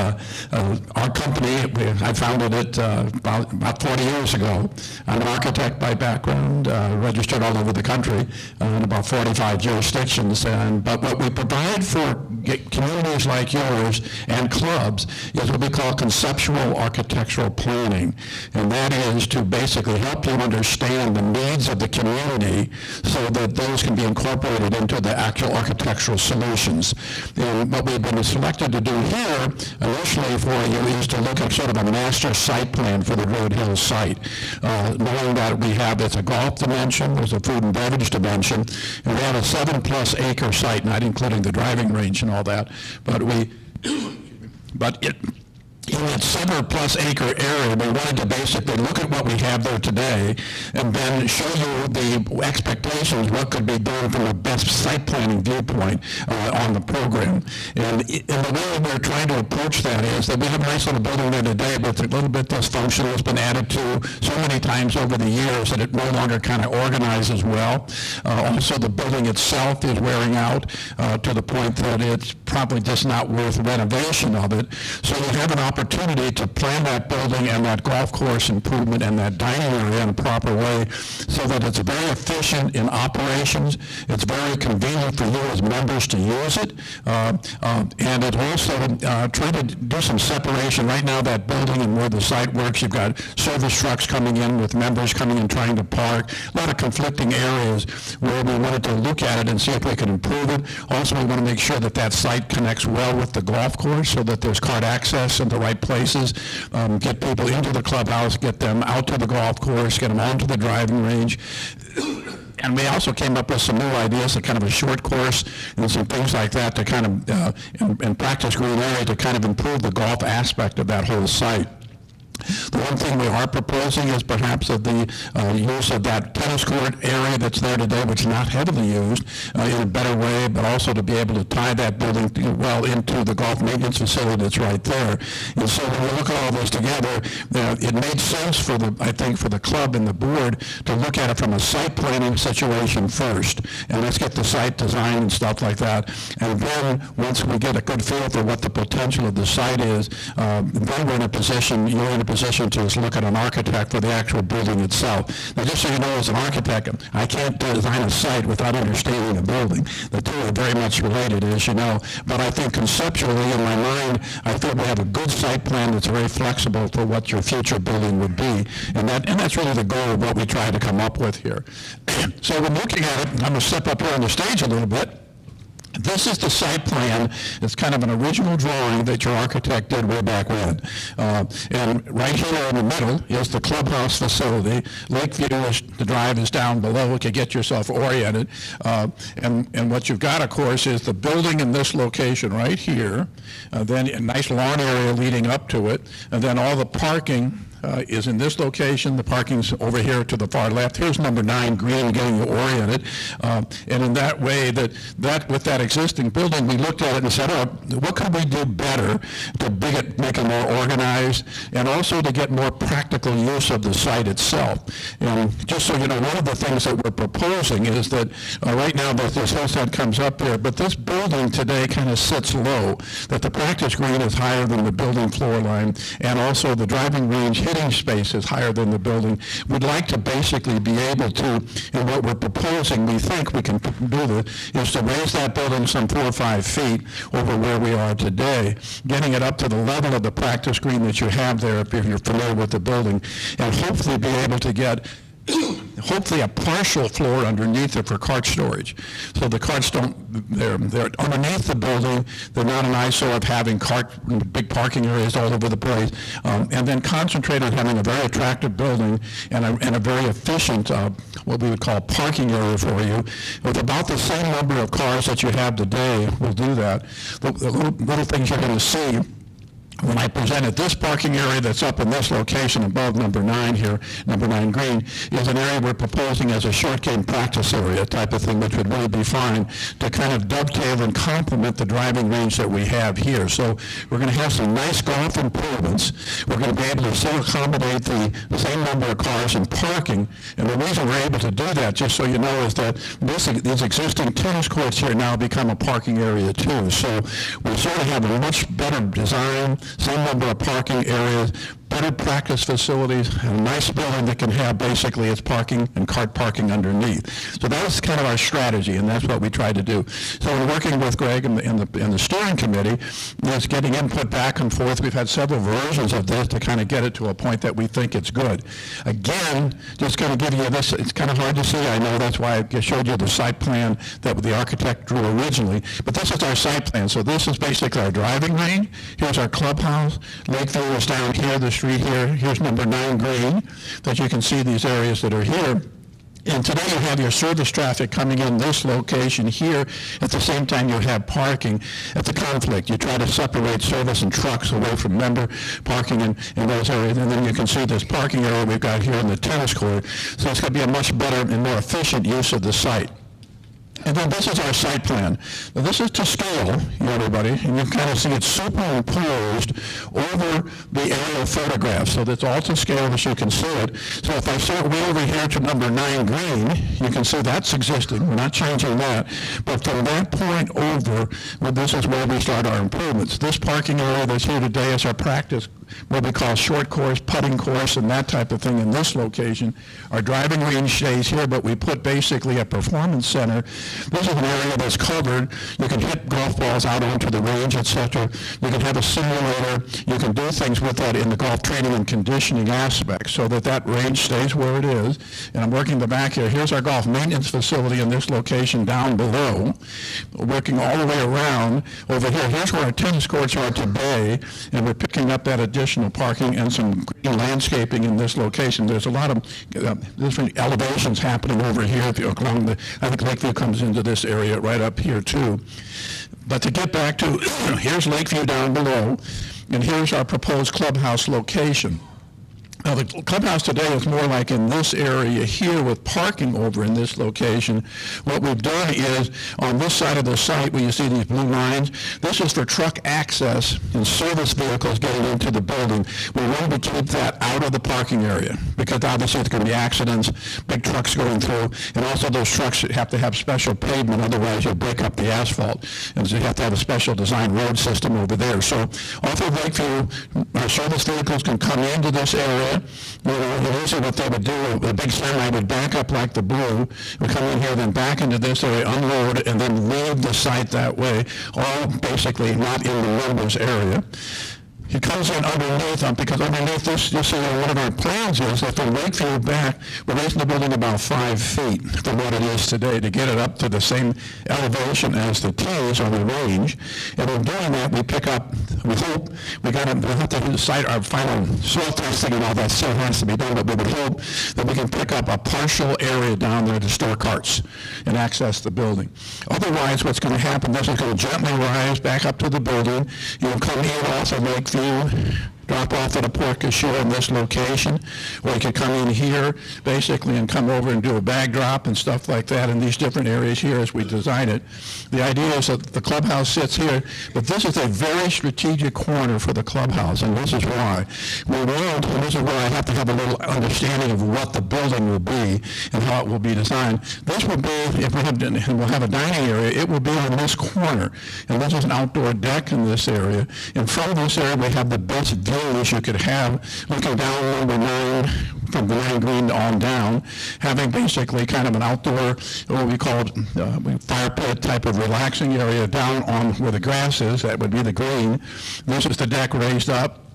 our company, I founded it about 40 years ago. I'm an architect by background, registered all over the country in about 45 jurisdictions. But what we provide for communities like yours and clubs is what we call conceptual architectural planning, and that is to basically help you understand the needs of the community so that those can be incorporated into the actual architectural solutions. And what we've been selected to do here initially for you is to look at sort of a master site plan for the Druid Hills site, knowing that we have, there's a golf dimension, there's a food and beverage dimension, and we have a 7+ acre site, not including the driving range and all that, but in that 7+ acre area, we wanted to basically look at what we have there today and then show you the expectations, what could be done from a best site planning viewpoint on the program. And the way we're trying to approach that is that we have a nice little building there today, but it's a little bit dysfunctional. It's been added to so many times over the years that it no longer kind of organizes well. Also, the building itself is wearing out to the point that it's probably just not worth renovation of it. So you have an opportunity to plan that building and that golf course improvement and that dining area in a proper way so that it's very efficient in operations, it's very convenient for you as members to use it, and it also try to do some separation. Right now, that building and where the site works, you've got service trucks coming in with members coming in trying to park, a lot of conflicting areas where we wanted to look at it and see if we could improve it. Also, we want to make sure that that site connects well with the golf course so that there's cart access in the right places, get people into the clubhouse, get them out to the golf course, get them onto the driving range. And we also came up with some new ideas, a kind of a short course and some things like that to kind of, and practice green area to kind of improve the golf aspect of that whole site. The one thing we are proposing is perhaps of the use of that tennis court area that's there today, which is not heavily used, in a better way, but also to be able to tie that building well into the golf maintenance facility that's right there. And so when we look at all this together, it made sense for I think for the club and the board to look at it from a site planning situation first. And let's get the site design and stuff like that. And then once we get a good feel for what the potential of the site is, then we're in a position, you're in a position to look at an architect for the actual building itself. Now, just so you know, as an architect, I can't design a site without understanding a building. The two are very much related, as you know. But I think conceptually, in my mind, I feel we have a good site plan that's very flexible for what your future building would be. And that's really the goal of what we try to come up with here. So when looking at it, I'm going to step up here on the stage a little bit. This is the site plan. It's kind of an original drawing that your architect did way back when. And right here in the middle is the clubhouse facility. Lakeview, the drive is down below. You can get yourself oriented. And what you've got, of course, is the building in this location right here, then a nice lawn area leading up to it, and then all the parking is in this location. The parking's over here to the far left. Here's number 9 green, getting you oriented. And in that way, that with that existing building, we looked at it and said, oh, what could we do better to make it more organized and also to get more practical use of the site itself? And just so you know, one of the things that we're proposing is that right now this hillside comes up here, but this building today kind of sits low, that the practice green is higher than the building floor line, and also the driving range hitting space is higher than the building. We'd like to basically be able to, and what we're proposing, we think we can do this, is to raise that building some 4 or 5 feet over where we are today, getting it up to the level of the practice green that you have there if you're familiar with the building, and hopefully be able to get hopefully a partial floor underneath it for cart storage. So the carts they're underneath the building. They're not an eyesore of having big parking areas all over the place. And then concentrate on having a very attractive building and a very efficient, what we would call parking area for you. With about the same number of cars that you have today, we'll do that. The little things you're going to see when I presented this parking area that's up in this location above number 9 here, number 9 green, is an area we're proposing as a short game practice area type of thing, which would really be fine to kind of dovetail and complement the driving range that we have here. So we're going to have some nice golf improvements. We're going to be able to still accommodate the same number of cars and parking. And the reason we're able to do that, just so you know, is that these existing tennis courts here now become a parking area too. So we sort of have a much better design, same number of parking areas, better practice facilities, and a nice building that can have basically its parking and cart parking underneath. So that's kind of our strategy, and that's what we try to do. So we're working with Greg and the steering committee, is getting input back and forth. We've had several versions of this to kind of get it to a point that we think it's good. Again, just going to give you this, it's kind of hard to see. I know that's why I showed you the site plan that the architect drew originally, but this is our site plan. So this is basically our driving range. Here's our clubhouse. Lakeview is down here, the street here. Here's number 9 green, that you can see these areas that are here. And today you have your service traffic coming in this location here. At the same time, you have parking at the conflict. You try to separate service and trucks away from member parking in those areas. And then you can see this parking area we've got here in the tennis court. So it's going to be a much better and more efficient use of the site. And then this is our site plan. Now this is to scale, everybody, and you kind of see it superimposed over the aerial photograph, so that's all to scale as you can see it. So if I start way over here to number 9 green, you can see that's existing. We're not changing that. But from that point over, well, this is where we start our improvements. This parking area that's here today is our practice, what we call short course, putting course, and that type of thing in this location. Our driving range stays here, but we put basically a performance center. This is an area that's covered. You can hit golf balls out onto the range, etc. You can have a simulator. You can do things with that in the golf training and conditioning aspect so that that range stays where it is. And I'm working the back here. Here's our golf maintenance facility in this location down below. Working all the way around over here. Here's where our tennis courts are today, and we're picking up that additional parking and some green landscaping in this location. There's a lot of different elevations happening over here. If you along the, I think Lakeview comes into this area right up here too. But to get back to, here's Lakeview down below, and here's our proposed clubhouse location. Now, the clubhouse today is more like in this area here with parking over in this location. What we've done is on this side of the site where you see these blue lines, this is for truck access and service vehicles getting into the building. We want to keep that out of the parking area because obviously there's going to be accidents, big trucks going through, and also those trucks have to have special pavement, otherwise you'll break up the asphalt. And so you have to have a special design road system over there. So off of Lakeview, our service vehicles can come into this area. Usually what they would do, a big semi would back up like the blue, would come in here, then back into this area, unload, and then leave the site that way, all basically not in the members area. He comes in underneath, because underneath this, you'll see one of our plans is that from Lakeview back, we're raising the building about 5 feet from what it is today to get it up to the same elevation as the tees on the range. And in doing that, we pick up, we hope, we'll have to decide our final soil testing and all that still has to be done, but we would hope that we can pick up a partial area down there to store carts and access the building. Otherwise, what's going to happen, this is going to gently rise back up to the building. You'll come in off of Lakeview, drop off at a port cachet in this location, or you could come in here basically and come over and do a bag drop and stuff like that in these different areas here as we design it. The idea is that the clubhouse sits here, but this is a very strategic corner for the clubhouse, and this is why. And this is where I have to have a little understanding of what the building will be and how it will be designed. This will be, if we have, and we'll have a dining area, it will be on this corner, and this is an outdoor deck in this area, and from this area we have the best view as you could have, looking down number 9, from the 9 green on down, having basically kind of an outdoor, what we call fire pit type of relaxing area down on where the grass is, that would be the green. This is the deck raised up,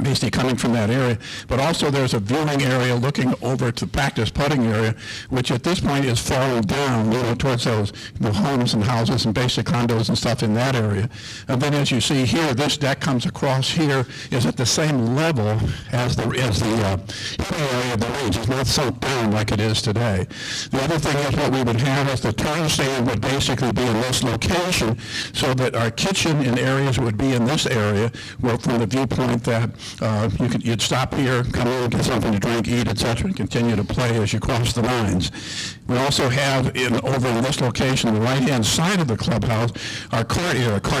basically coming from that area, but also there's a viewing area looking over to the practice putting area, which at this point is falling down, towards the homes and houses and basic condos and stuff in that area. And then as you see here, this deck comes across here, is at the same level as the area of the range. It's not so down like it is today. The other thing is what we would have is the turn stand would basically be in this location, so that our kitchen and areas would be in this area, where from the viewpoint that you'd stop here, come in, get something to drink, eat, etc., and continue to play as you cross the lines. We also have over in this location, on the right-hand side of the clubhouse, our cart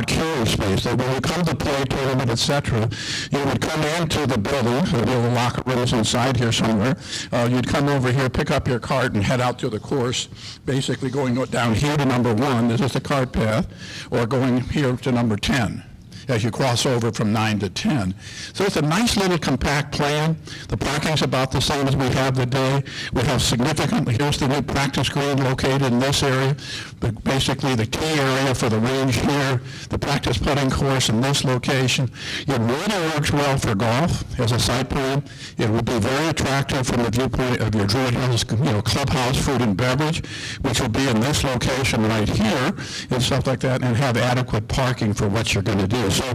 carrier space. That when you come to play, tournament, etc., you would come into the building. So there are locker rooms inside here somewhere. You'd come over here, pick up your cart, and head out to the course, basically going down here to number 1. This is the cart path, or going here to number 10. As you cross over from 9 to 10. So it's a nice little compact plan. The parking's about the same as we have today. We have significantly, here's the new practice green located in this area, but basically the key area for the range here, the practice putting course in this location. It really works well for golf as a site plan. It would be very attractive from the viewpoint of your Druid Hills, clubhouse, food and beverage, which will be in this location right here and stuff like that, and have adequate parking for what you're going to do. So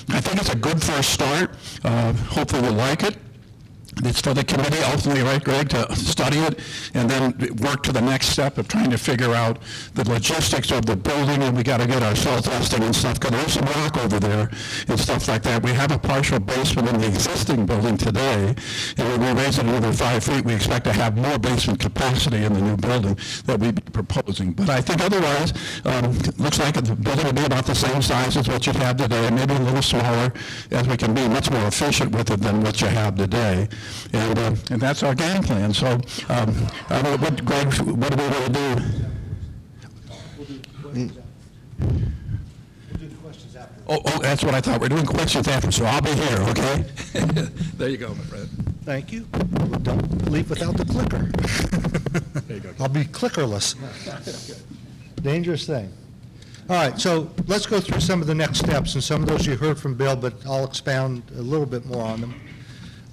I think it's a good first start. Hopefully you'll like it. It's for the committee ultimately, right, Greg, to study it and then work to the next step of trying to figure out the logistics of the building, and we got to get our soil testing and stuff, because there's some rock over there and stuff like that. We have a partial basement in the existing building today, and when we raise it another 5 feet, we expect to have more basement capacity in the new building that we're proposing. But I think otherwise, looks like the building will be about the same size as what you have today, maybe a little smaller, as we can be much more efficient with it than what you have today. And that's our game plan. So, Greg, what do we want to do? Oh, that's what I thought. We're doing questions after, so I'll be here, okay? There you go, my friend. Thank you. Don't leave without the clicker. There you go. I'll be clickerless. Dangerous thing. All right, so let's go through some of the next steps, and some of those you heard from Bill, but I'll expound a little bit more on them.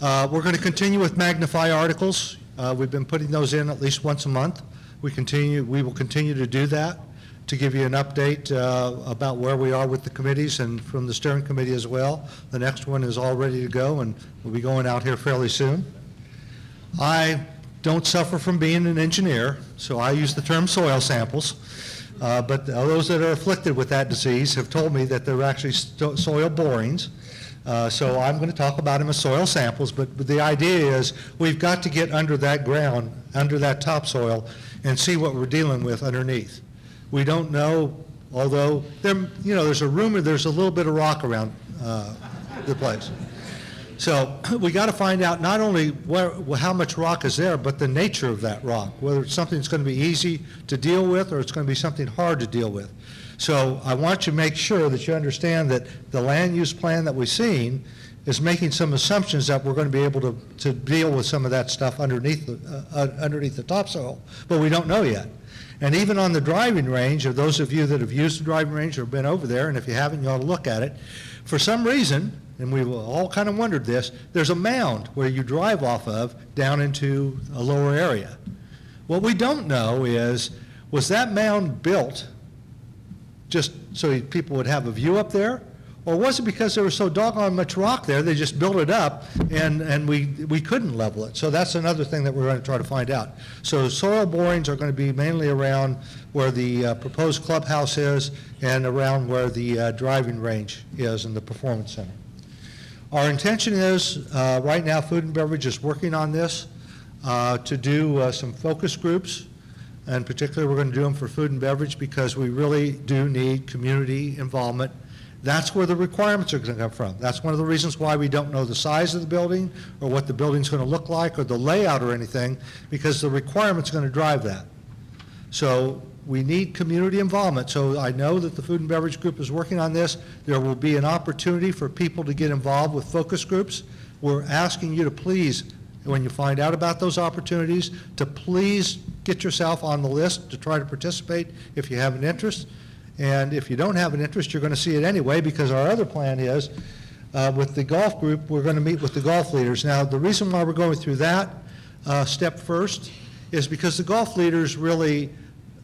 We're going to continue with Magnify articles. We've been putting those in at least once a month. We will continue to do that to give you an update about where we are with the committees and from the steering committee as well. The next one is all ready to go, and we'll be going out here fairly soon. I don't suffer from being an engineer, so I use the term soil samples. But those that are afflicted with that disease have told me that they're actually soil borings. So I'm going to talk about them as soil samples, but the idea is we've got to get under that ground, under that topsoil, and see what we're dealing with underneath. We don't know, although there's a rumor there's a little bit of rock around the place. So we got to find out not only how much rock is there, but the nature of that rock, whether it's something that's going to be easy to deal with or it's going to be something hard to deal with. So I want you to make sure that you understand that the land use plan that we've seen is making some assumptions that we're going to be able to deal with some of that stuff underneath the topsoil, but we don't know yet. And even on the driving range, or those of you that have used the driving range or have been over there, and if you haven't, you ought to look at it. For some reason, and we've all kind of wondered this, there's a mound where you drive off of down into a lower area. What we don't know is, was that mound built just so people would have a view up there? Or was it because there was so doggone much rock there, they just built it up and we couldn't level it? So that's another thing that we're going to try to find out. So soil borings are going to be mainly around where the proposed clubhouse is and around where the driving range is in the performance center. Our intention is, right now, Food and Beverage is working on this to do some focus groups. And particularly, we're going to do them for Food and Beverage because we really do need community involvement. That's where the requirements are going to come from. That's one of the reasons why we don't know the size of the building or what the building's going to look like or the layout or anything, because the requirement's going to drive that. So we need community involvement. So I know that the Food and Beverage Group is working on this. There will be an opportunity for people to get involved with focus groups. We're asking you to please, when you find out about those opportunities, to please get yourself on the list to try to participate if you have an interest. And if you don't have an interest, you're going to see it anyway, because our other plan is, with the golf group, we're going to meet with the golf leaders. Now, the reason why we're going through that step first is because the golf leaders really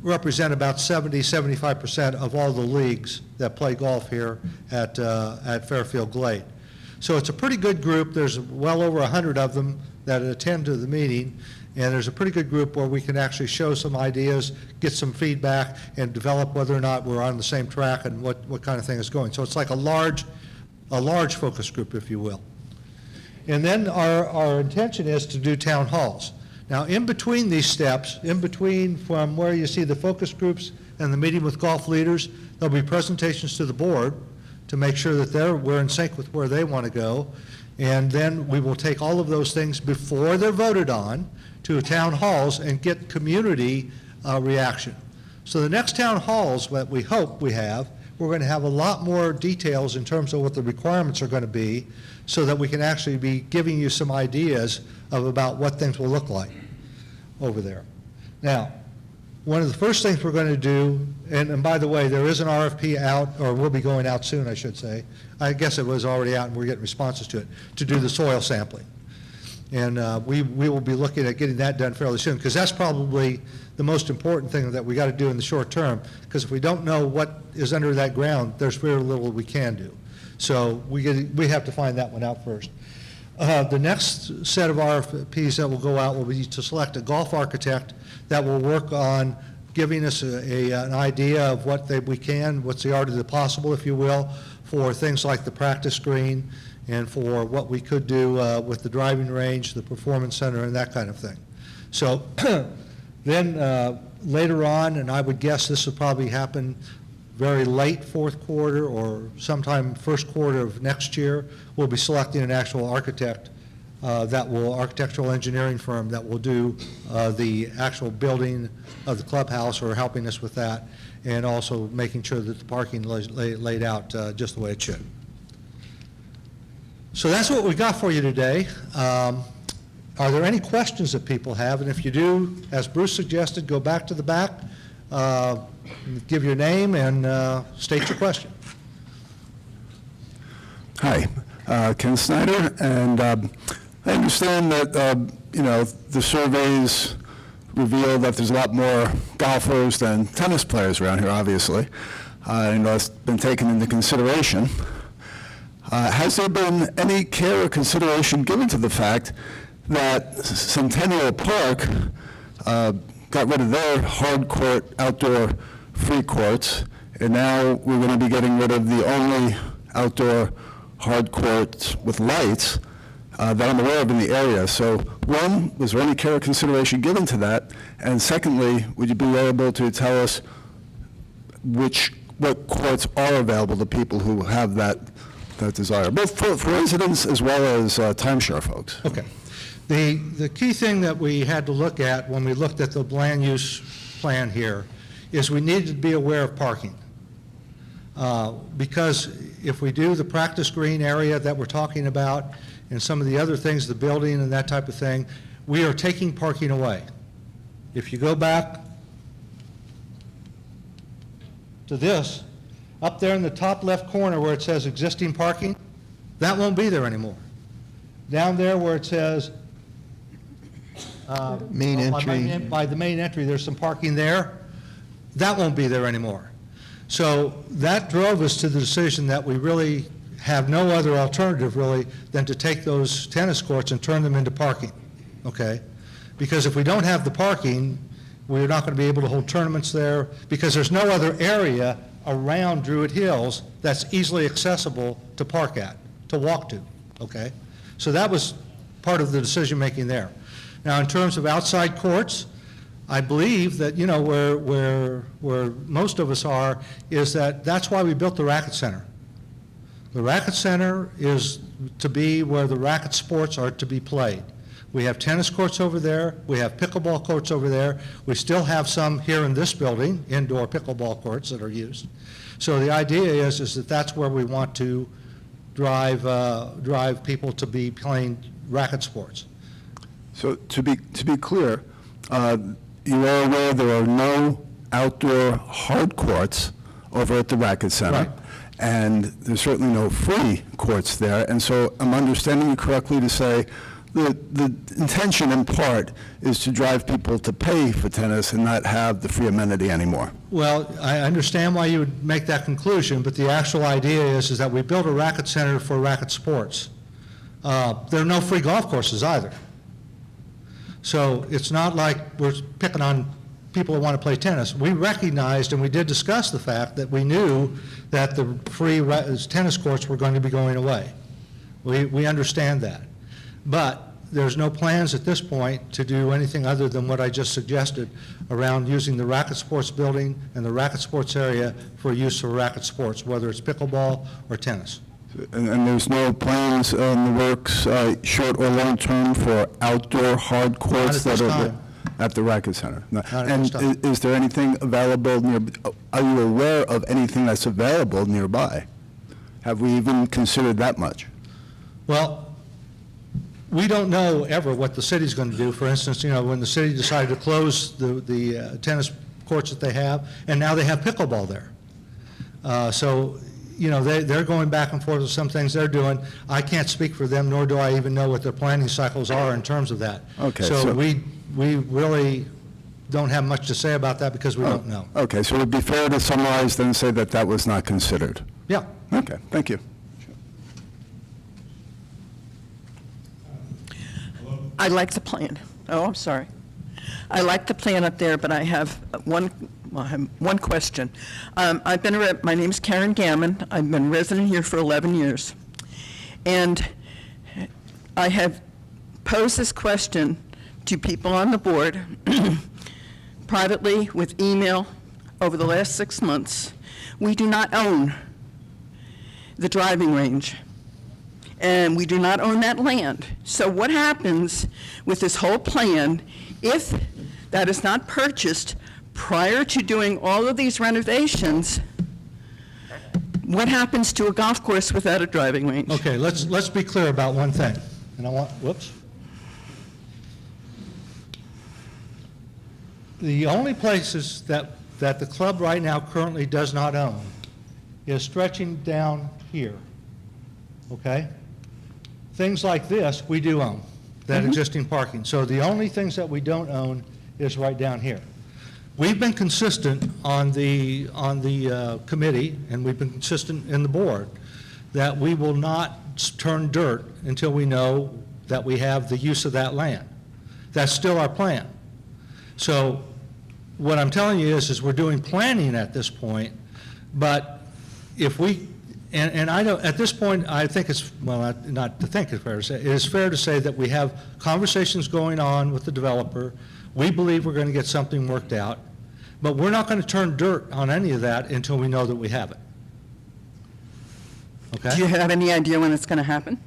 represent about 70-75% of all the leagues that play golf here at Fairfield Glade. So it's a pretty good group. There's well over 100 of them that attend to the meeting, and there's a pretty good group where we can actually show some ideas, get some feedback, and develop whether or not we're on the same track and what kind of thing is going. So it's like a large focus group, if you will. And then our intention is to do town halls. Now, in between these steps, in between from where you see the focus groups and the meeting with golf leaders, there'll be presentations to the board to make sure that we're in sync with where they want to go. And then we will take all of those things before they're voted on to town halls and get community reaction. So the next town halls that we hope we have, we're going to have a lot more details in terms of what the requirements are going to be so that we can actually be giving you some ideas about what things will look like over there. Now, one of the first things we're going to do, and by the way, there is an RFP out, or will be going out soon, I should say. I guess it was already out and we're getting responses to it, to do the soil sampling. And we will be looking at getting that done fairly soon, because that's probably the most important thing that we got to do in the short term, because if we don't know what is under that ground, there's very little we can do. So we have to find that one out first. The next set of RFPs that will go out will be to select a golf architect that will work on giving us an idea of what's the art of the possible, if you will, for things like the practice green and for what we could do with the driving range, the performance center, and that kind of thing. So then later on, and I would guess this will probably happen very late fourth quarter or sometime first quarter of next year, we'll be selecting an actual architect architectural engineering firm that will do the actual building of the clubhouse, or helping us with that, and also making sure that the parking laid out just the way it should. So that's what we got for you today. Are there any questions that people have? And if you do, as Bruce suggested, go back to the back, give your name, and state your question. Hi, Ken Snyder, and I understand that, the surveys reveal that there's a lot more golfers than tennis players around here, obviously. I know it's been taken into consideration. Has there been any care or consideration given to the fact that Centennial Park got rid of their hard court outdoor free courts, and now we're going to be getting rid of the only outdoor hard courts with lights that I'm aware of in the area? So one, was there any care or consideration given to that? And secondly, would you be able to tell us what courts are available to people who have that desire, both for residents as well as timeshare folks? Okay. The key thing that we had to look at when we looked at the land use plan here is we needed to be aware of parking. Because if we do the practice green area that we're talking about and some of the other things, the building and that type of thing, we are taking parking away. If you go back to this, up there in the top left corner where it says existing parking, that won't be there anymore. Down there where it says Main entry. by the main entry, there's some parking there, that won't be there anymore. So that drove us to the decision that we really have no other alternative really than to take those tennis courts and turn them into parking, okay? Because if we don't have the parking, we're not going to be able to hold tournaments there, because there's no other area around Druid Hills that's easily accessible to park at, to walk to, okay? So that was part of the decision-making there. Now, in terms of outside courts, I believe that, where most of us are, is that's why we built the Racket Center. The Racket Center is to be where the racket sports are to be played. We have tennis courts over there. We have pickleball courts over there. We still have some here in this building, indoor pickleball courts that are used. So the idea is that that's where we want to drive people to be playing racket sports. So to be clear, you are aware there are no outdoor hard courts over at the Racket Center. Right. And there's certainly no free courts there. And so I'm understanding you correctly to say the intention in part is to drive people to pay for tennis and not have the free amenity anymore. Well, I understand why you would make that conclusion, but the actual idea is that we built a racket center for racket sports. There are no free golf courses either. So it's not like we're picking on people who want to play tennis. We recognized and we did discuss the fact that we knew that the free tennis courts were going to be going away. We understand that. But there's no plans at this point to do anything other than what I just suggested around using the racket sports building and the racket sports area for use for racket sports, whether it's pickleball or tennis. And there's no plans in the works, short or long term, for outdoor hard courts Not at this that are time. at the Racket Center? Not at And this time. is there anything available are you aware of anything that's available nearby? Have we even considered that much? Well, we don't know ever what the city's going to do. For instance, when the city decided to close the tennis courts that they have, and now they have pickleball there. So, they're going back and forth with some things they're doing. I can't speak for them, nor do I even know what their planning cycles are in terms of that. Okay, So so- we really don't have much to say about that because we don't know. Okay, so it would be fair to summarize then and say that that was not considered. Yeah. Okay, thank you. I like the plan. Oh, I'm sorry. I like the plan up there, but I have one question. My name is Karen Gammon. I've been a resident here for 11 years. And I have posed this question to people on the board privately with email over the last 6 months. We do not own the driving range, and we do not own that land. So what happens with this whole plan if that is not purchased prior to doing all of these renovations? What happens to a golf course without a driving range? Okay, let's be clear about one thing. And I want, whoops. The only places that the club right now currently does not own is stretching down here, okay? Things like this, we do own, that existing parking. So the only things that we don't own is right down here. We've been consistent on the committee, and we've been consistent in the board, that we will not turn dirt until we know that we have the use of that land. That's still our plan. So what I'm telling you is we're doing planning at this point, but if we, and I don't, at this point, I think it's, well, not to think it's fair to say, it is fair to say that we have conversations going on with the developer. We believe we're going to get something worked out, but we're not going to turn dirt on any of that until we know that we have it. Okay? Do you have any idea when it's going to happen?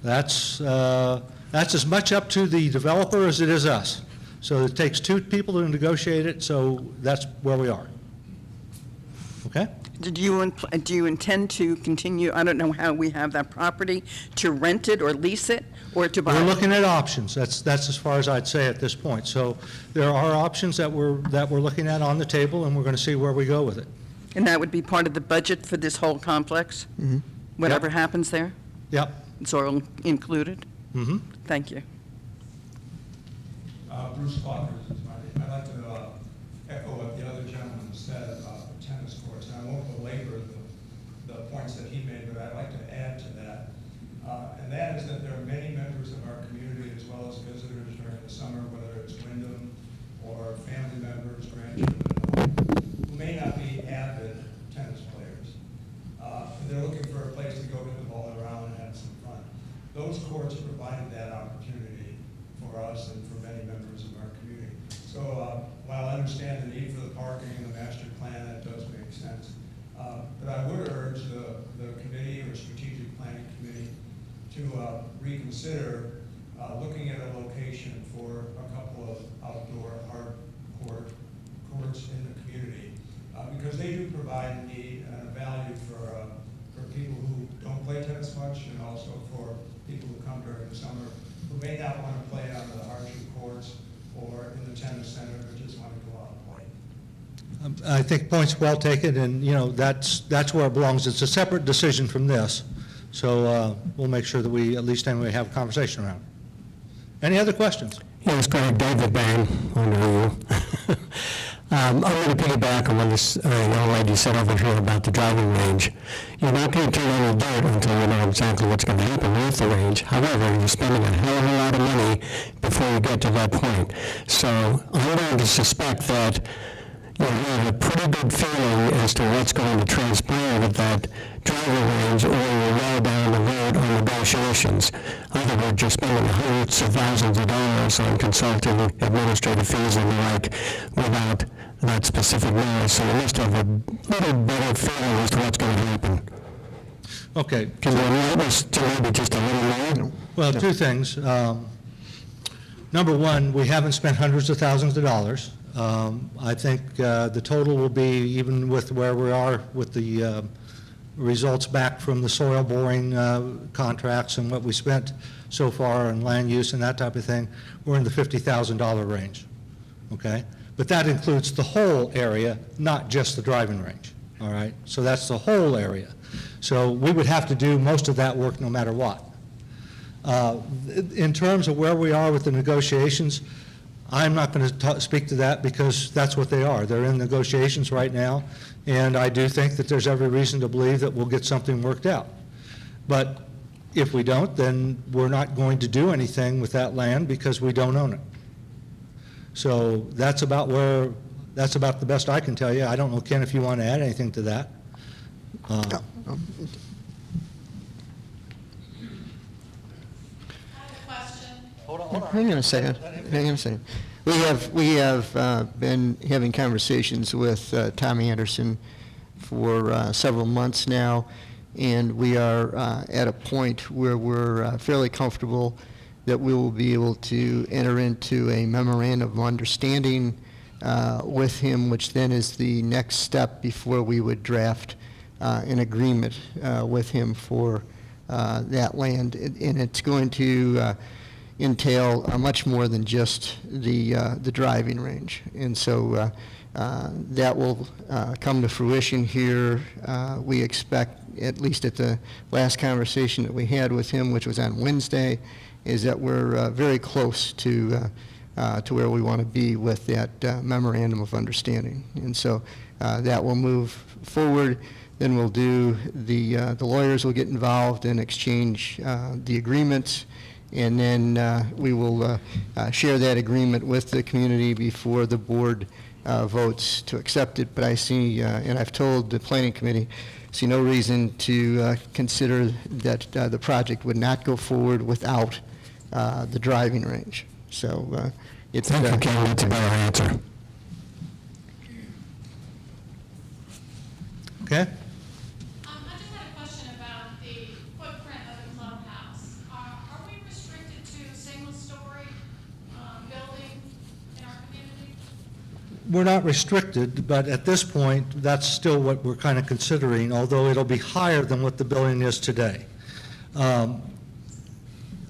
That's as much up to the developer as it is us. So it takes two people to negotiate it, so that's where we are. Okay? Do you intend to continue, I don't know how we have that property, to rent it or lease it, or to buy it? We're looking at options. That's as far as I'd say at this point. So there are options that we're looking at on the table, and we're going to see where we go with it. And that would be part of the budget for this whole complex? Mm-hmm. Whatever Yep. happens there? Yep. It's all included? Mm-hmm. Thank you. Bruce Fockers is my name. I'd like to echo what the other gentleman said about the tennis courts. And I won't belabor the points that he made, but I'd like to add to that. And that is that there are many members of our community, as well as visitors during the summer, whether it's Wyndham or family members, grandchildren, who may not be avid tennis players. They're looking for a place to go get the ball around and have some fun. Those courts provided that opportunity for us and for many members of our community. So while I understand the need for the parking and the master plan, that does make sense. But I would urge the committee or strategic planning committee to reconsider looking at a location for a couple of outdoor hard courts in the community, because they do provide a need and a value for people who don't play tennis much, and also for people who come during the summer who may not want to play on the hardship courts or in the tennis center, but just want to go out and play. I think point's well taken, and that's where it belongs. It's a separate decision from this, so we'll make sure that we at least anyway have a conversation around it. Any other questions? Yes, Greg, David Bain, under you. I'm going to piggyback on what this young lady said over here about the driving range. You're not going to turn any dirt until you know exactly what's going to happen with the range. However, you're spending a hell of a lot of money before you get to that point. So I'm going to suspect that you have a pretty good feeling as to what's going to transpire with that driving range, or you're well down the road on negotiations. In other words, you're spending hundreds of thousands of dollars on consulting, administrative fees, and the like without that specific knowledge. So you must have a little better feeling as to what's going to happen. Okay. Can you enlighten us to maybe just a little more? Well, two things. Number one, we haven't spent hundreds of thousands of dollars. I think the total will be, even with where we are with the results back from the soil boring contracts and what we spent so far on land use and that type of thing, we're in the $50,000 range, okay? But that includes the whole area, not just the driving range, all right? So that's the whole area. So we would have to do most of that work no matter what. In terms of where we are with the negotiations, I'm not going to speak to that because that's what they are. They're in negotiations right now, and I do think that there's every reason to believe that we'll get something worked out. But If we don't, then we're not going to do anything with that land because we don't own it. So that's about the best I can tell you. I don't know, Ken, if you want to add anything to that. Hang on a second. We have been having conversations with Tommy Anderson for several months now, and we are at a point where we're fairly comfortable that we will be able to enter into a memorandum of understanding with him, which then is the next step before we would draft an agreement with him for that land. And it's going to entail much more than just the driving range. And so that will come to fruition here. We expect, at least at the last conversation that we had with him, which was on Wednesday, is that we're very close to where we want to be with that memorandum of understanding. And so that will move forward. Then we'll do, the lawyers will get involved and exchange the agreements, and then we will share that agreement with the community before the board votes to accept it. But I see, and I've told the planning committee, see no reason to consider that the project would not go forward without the driving range. So it's... Thank you, Ken. That's a better answer. Okay? I just had a question about the footprint of the clubhouse. Are we restricted to single-story building in our community? We're not restricted, but at this point, that's still what we're kind of considering, although it'll be higher than what the building is today. A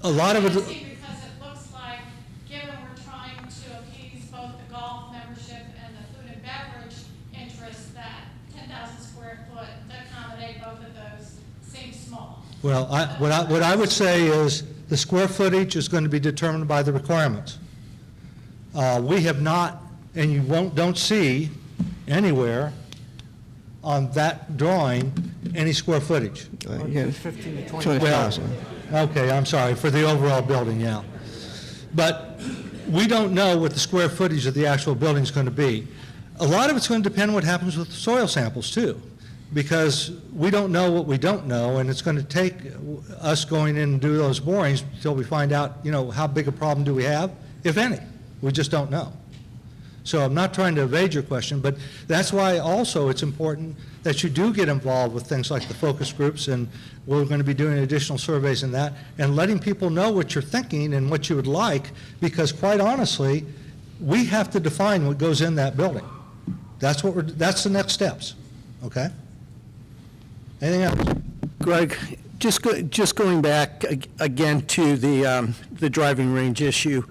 lot of it... Because it looks like, given we're trying to appease both the golf membership and the food and beverage interests, that 10,000 square foot to accommodate both of those seems small. Well, what I would say is the square footage is going to be determined by the requirements. We have not, and you don't see anywhere on that drawing any square footage. 15 to 20. 20,000. Okay, I'm sorry, for the overall building, yeah. But we don't know what the square footage of the actual building is going to be. A lot of it's going to depend on what happens with the soil samples, too, because we don't know what we don't know, and it's going to take us going in and do those borings until we find out, how big a problem do we have, if any. We just don't know. So I'm not trying to evade your question, but that's why also it's important that you do get involved with things like the focus groups, and we're going to be doing additional surveys in that, and letting people know what you're thinking and what you would like, because quite honestly, we have to define what goes in that building. That's the next steps, okay? Anything else? Greg, just going back again to the driving range issue.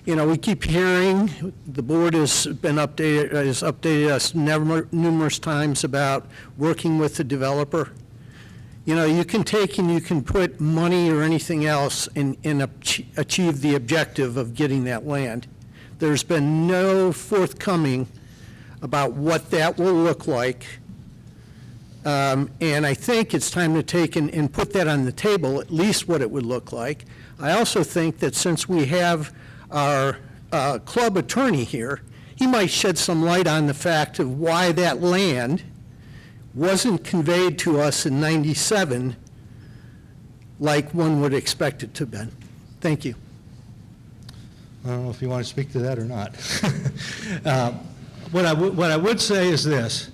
We keep hearing, the board has updated us numerous times about working with the developer. You can take and you can put money or anything else and achieve the objective of getting that land. There's been no forthcoming about what that will look like. And I think it's time to take and put that on the table, at least what it would look like. I also think that since we have our club attorney here, he might shed some light on the fact of why that land wasn't conveyed to us in '97 like one would expect it to have been. Thank you. I don't know if you want to speak to that or not. What I would say is this.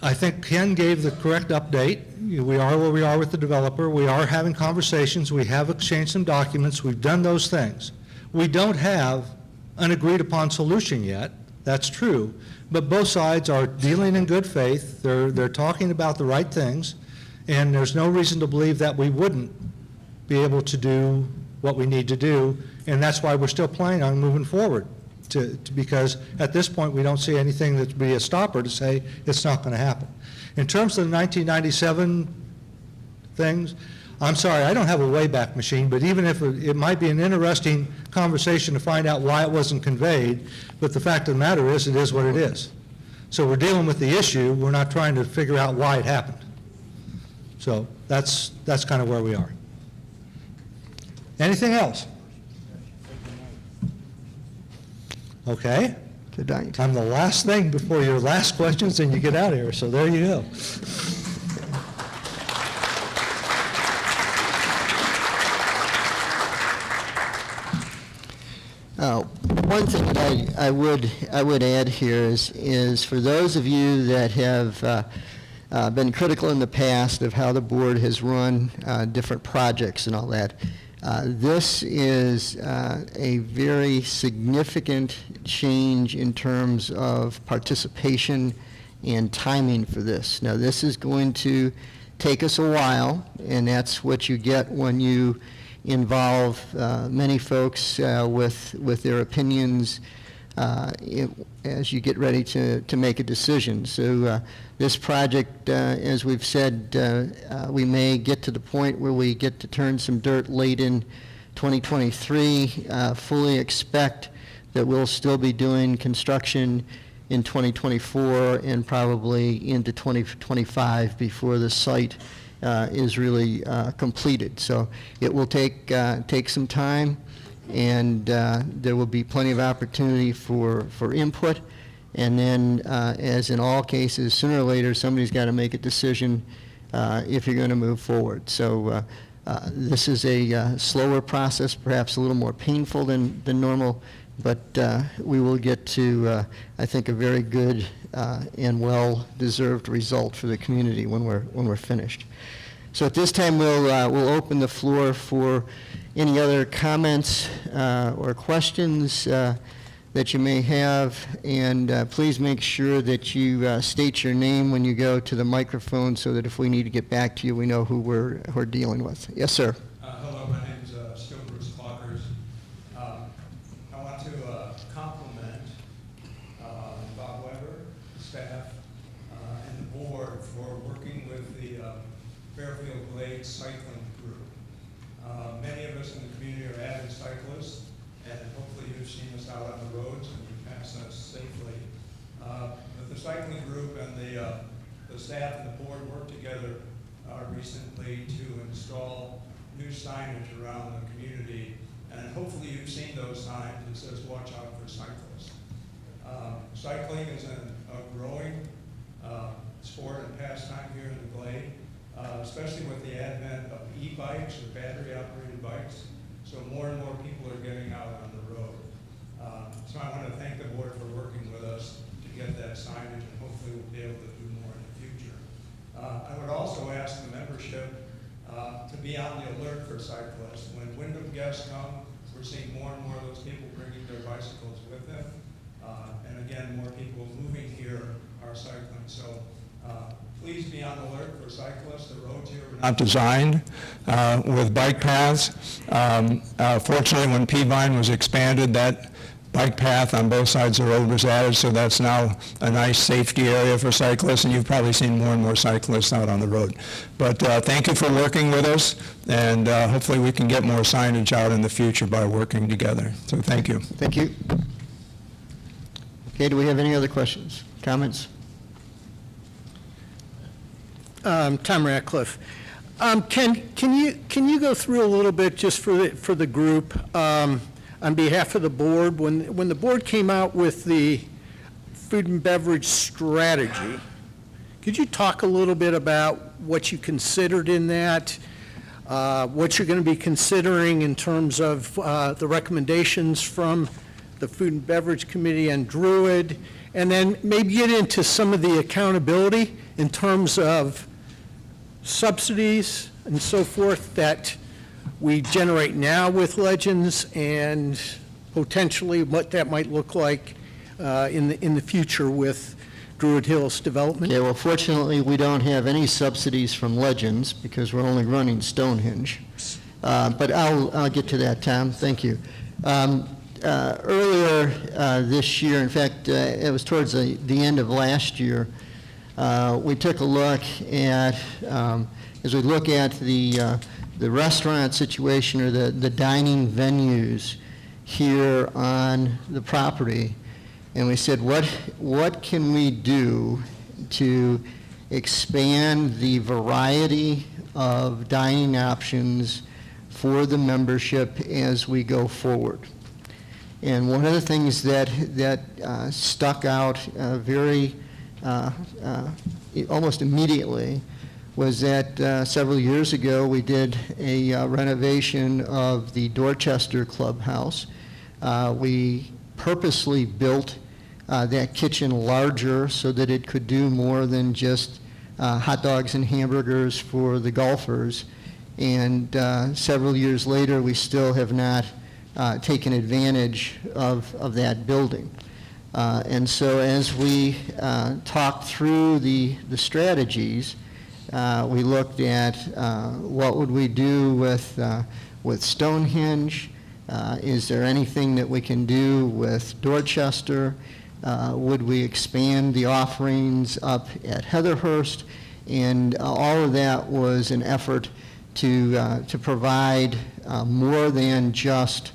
I think Ken gave the correct update. We are where we are with the developer. We are having conversations. We have exchanged some documents. We've done those things. We don't have an agreed upon solution yet. That's true. But both sides are dealing in good faith. They're talking about the right things. And there's no reason to believe that we wouldn't be able to do what we need to do. And that's why we're still planning on moving forward. Because at this point, we don't see anything that would be a stopper to say it's not going to happen. In terms of the 1997 things, I'm sorry, I don't have a Wayback Machine, but even if it might be an interesting conversation to find out why it wasn't conveyed, but the fact of the matter is, it is what it is. So we're dealing with the issue. We're not trying to figure out why it happened. So that's kind of where we are. Anything else? Okay. Good night. I'm the last thing before your last questions, and you get out of here, so there you go. One thing that I would add here is for those of you that have been critical in the past of how the board has run different projects and all that, this is a very significant change in terms of participation and timing for this. Now, this is going to take us a while, and that's what you get when you involve many folks with their opinions as you get ready to make a decision. So this project, as we've said, we may get to the point where we get to turn some dirt late in 2023. Fully expect that we'll still be doing construction in 2024 and probably into 2025 before the site is really completed. So it will take some time, and there will be plenty of opportunity for input. And then, as in all cases, sooner or later, somebody's got to make a decision if you're going to move forward. So this is a slower process, perhaps a little more painful than normal, but we will get to, I think, a very good and well-deserved result for the community when we're finished. So at this time, we'll open the floor for any other comments or questions that you may have, and please make sure that you state your name when you go to the microphone so that if we need to get back to you, we know who we're dealing with. Yes, sir. Hello, my name is still Bruce Clockers. I want to compliment Bob Weber, staff, and the board for working with the Fairfield Glade cycling group. Many of us in the community are avid cyclists, and hopefully you've seen us out on the roads and you pass us safely. But the cycling group and the staff and the board worked together recently to install new signage around the community, and hopefully you've seen those signs that says "Watch out for cyclists." Cycling is a growing sport and pastime here in the Glade, especially with the advent of e-bikes or battery-operated bikes. So more and more people are getting out on the road. So I want to thank the board for working with us to get that signage, and hopefully we'll be able to do more in the future. I would also ask the membership to be on the alert for cyclists. When Wyndham guests come, we're seeing more and more of those people bringing their bicycles with them. And again, more people moving here are cycling. So please be on the alert for cyclists. The roads here are not designed with bike paths. Fortunately, when Peavine was expanded, that bike path on both sides of the road was added, so that's now a nice safety area for cyclists, and you've probably seen more and more cyclists out on the road. But thank you for working with us, and hopefully we can get more signage out in the future by working together. So thank you. Thank you. Okay, do we have any other questions, comments? Tom Ratcliffe. Can you go through a little bit just for the group on behalf of the board? When the board came out with the food and beverage strategy, could you talk a little bit about what you considered in that, what you're going to be considering in terms of the recommendations from the Food and Beverage Committee and Druid, and then maybe get into some of the accountability in terms of subsidies and so forth that we generate now with Legends, and potentially what that might look like in the future with Druid Hills development? Yeah, well, fortunately, we don't have any subsidies from Legends because we're only running Stonehenge. But I'll get to that, Tom. Thank you. Earlier this year, in fact, it was towards the end of last year, we took a look at, as we look at the restaurant situation or the dining venues here on the property, and we said, what can we do to expand the variety of dining options for the membership as we go forward. And one of the things that stuck out almost immediately was that several years ago we did a renovation of the Dorchester Clubhouse. We purposely built that kitchen larger so that it could do more than just hot dogs and hamburgers for the golfers. And several years later, we still have not taken advantage of that building. And so as we talked through the strategies, we looked at what would we do with Stonehenge. Is there anything that we can do with Dorchester? Would we expand the offerings up at Heatherhurst? And all of that was an effort to provide more than just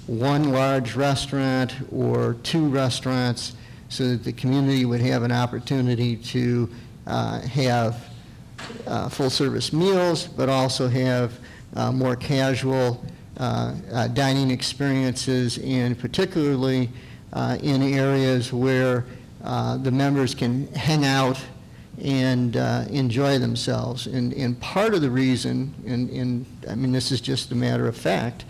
one large restaurant or two restaurants, so that the community would have an opportunity to have full-service meals, but also have more casual dining experiences, and particularly in areas where the members can hang out and enjoy themselves. And part of the reason, and I mean this is just a matter of fact,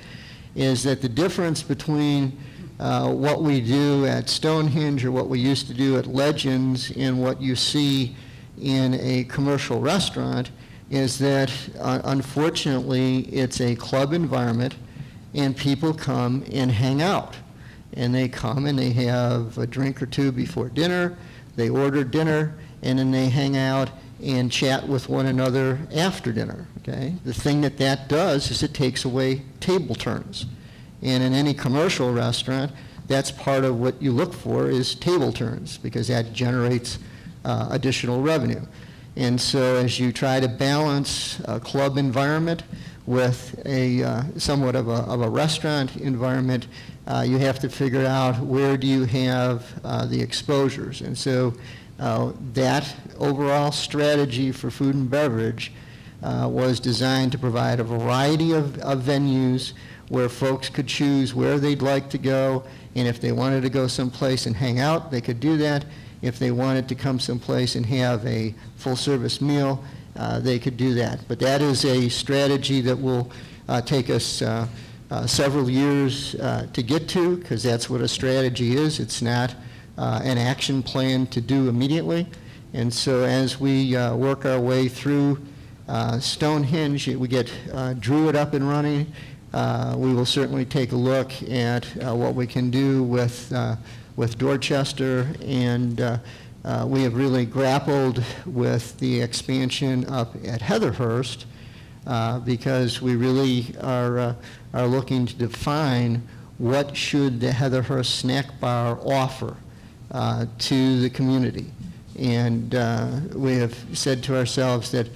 is that the difference between what we do at Stonehenge or what we used to do at Legends and what you see in a commercial restaurant is that unfortunately it's a club environment and people come and hang out. And they come and they have a drink or two before dinner, they order dinner, and then they hang out and chat with one another after dinner, okay? The thing that does is it takes away table turns. And in any commercial restaurant, that's part of what you look for is table turns, because that generates additional revenue. And so as you try to balance a club environment with a somewhat of a restaurant environment, you have to figure out where do you have the exposures. And so that overall strategy for food and beverage was designed to provide a variety of venues where folks could choose where they'd like to go, and if they wanted to go someplace and hang out, they could do that. If they wanted to come someplace and have a full-service meal, they could do that. But that is a strategy that will take us several years to get to, because that's what a strategy is. It's not an action plan to do immediately. And so as we work our way through Stonehenge, we get Druid up and running, we will certainly take a look at what we can do with Dorchester, and we have really grappled with the expansion up at Heatherhurst because we really are looking to define what should the Heatherhurst snack bar offer to the community. And we have said to ourselves that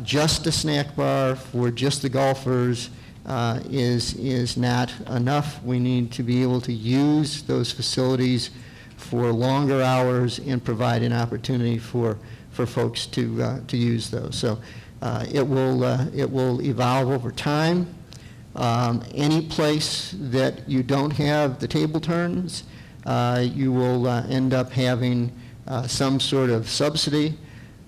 just a snack bar for just the golfers is not enough. We need to be able to use those facilities for longer hours and provide an opportunity for folks to use those. So it will evolve over time. Any place that you don't have the table turns, you will end up having some sort of subsidy.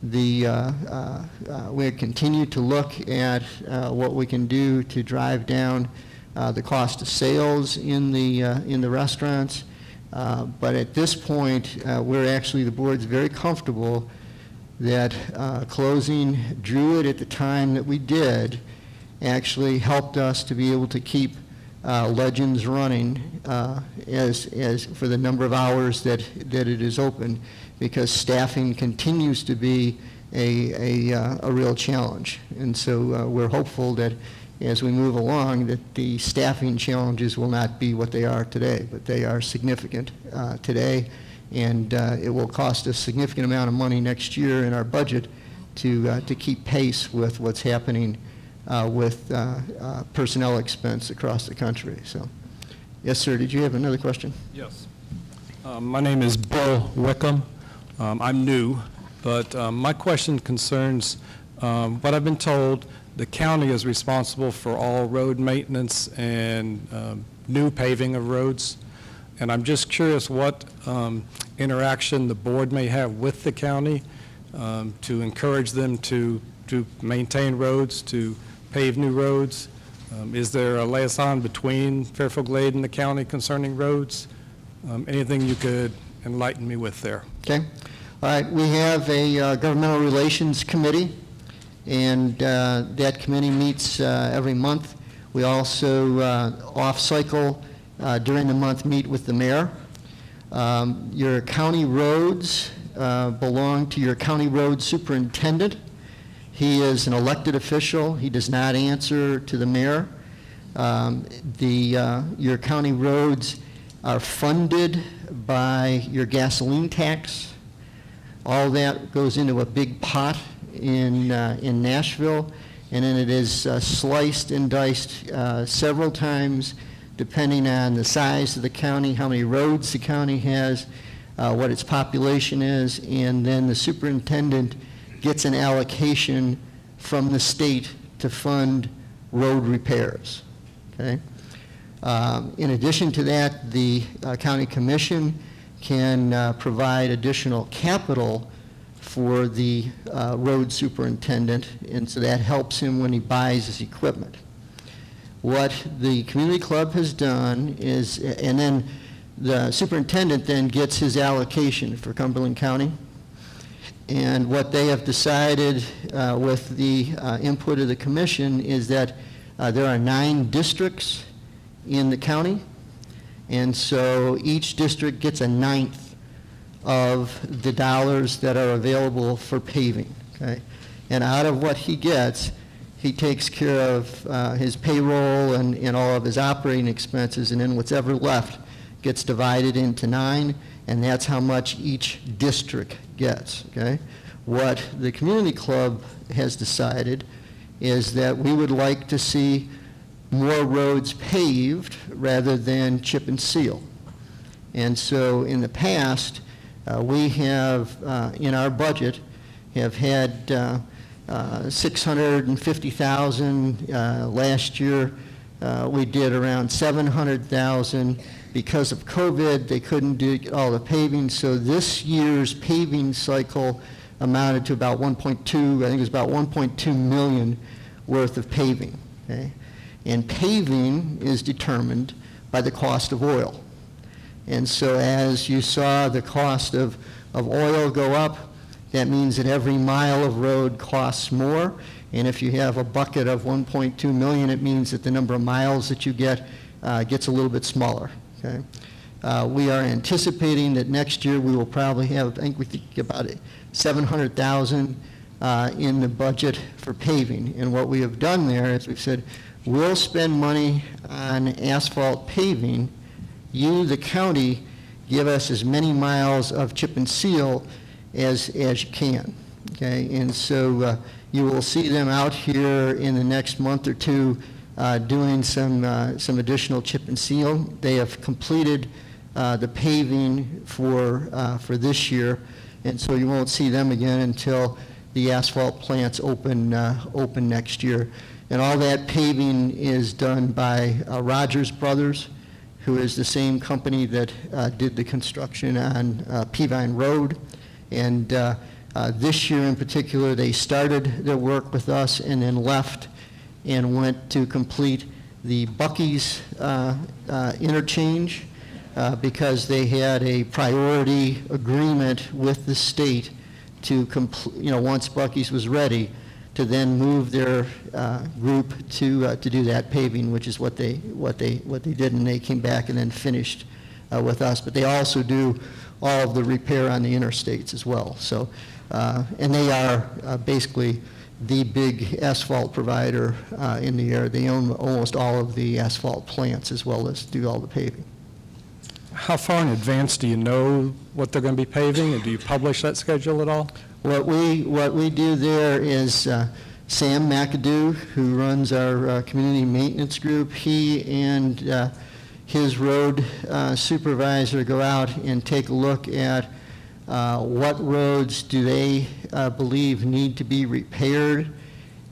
We continue to look at what we can do to drive down the cost of sales in the restaurants. But at this point, the board's very comfortable that closing Druid at the time that we did actually helped us to be able to keep Legends running as for the number of hours that it is open, because staffing continues to be a real challenge. And so we're hopeful that as we move along that the staffing challenges will not be what they are today, but they are significant today, and it will cost us a significant amount of money next year in our budget to keep pace with what's happening with personnel expense across the country. So, yes, sir, did you have another question? Yes. My name is Bill Wickham. I'm new, but my question concerns what I've been told the county is responsible for all road maintenance and new paving of roads. And I'm just curious what interaction the board may have with the county to encourage them to maintain roads, to pave new roads. Is there a liaison between Fairfield Glade and the county concerning roads? Anything you could enlighten me with there? Okay. All right, we have a governmental relations committee, and that committee meets every month. We also, off-cycle, during the month, meet with the mayor. Your county roads belong to your county road superintendent. He is an elected official. He does not answer to the mayor. Your county roads are funded by your gasoline tax. All that goes into a big pot in Nashville, and then it is sliced and diced several times depending on the size of the county, how many roads the county has, what its population is, and then the superintendent gets an allocation from the state to fund road repairs. Okay? In addition to that, the county commission can provide additional capital for the road superintendent, and so that helps him when he buys his equipment. What the community club has done is, and then the superintendent then gets his allocation for Cumberland County, and what they have decided with the input of the commission is that there are 9 districts in the county, and so each district gets 1/9 of the dollars that are available for paving, okay? And out of what he gets, he takes care of his payroll and all of his operating expenses, and then whatever left gets divided into 9, and that's how much each district gets, okay? What the community club has decided is that we would like to see more roads paved rather than chip and seal. And so in the past, we have, in our budget, have had $650,000. Last year, we did around $700,000. Because of COVID, they couldn't do all the paving, so this year's paving cycle amounted to about 1.2, I think it was about 1.2 million worth of paving, okay? And paving is determined by the cost of oil. And so as you saw the cost of oil go up, that means that every mile of road costs more. And if you have a bucket of 1.2 million, it means that the number of miles that you get gets a little bit smaller, okay? We are anticipating that next year we will probably have, I think we think about it, 700,000 in the budget for paving. And what we have done there is we've said, we'll spend money on asphalt paving. You, the county, give us as many miles of chip and seal as you can, okay? And so you will see them out here in the next month or two doing some additional chip and seal. They have completed the paving for this year, and so you won't see them again until the asphalt plants open next year. And all that paving is done by Rogers Brothers, who is the same company that did the construction on Peavine Road. And this year in particular, they started their work with us and then left and went to complete the Buc-ee's interchange because they had a priority agreement with the state to once Buc-ee's was ready, to then move their group to do that paving, which is what they did, and they came back and then finished with us. But they also do all of the repair on the interstates as well. So, and they are basically the big asphalt provider in the area. They own almost all of the asphalt plants as well as do all the paving. How far in advance do you know what they're going to be paving, and do you publish that schedule at all? What we do there is Sam McAdoo, who runs our community maintenance group, he and his road supervisor go out and take a look at what roads do they believe need to be repaired,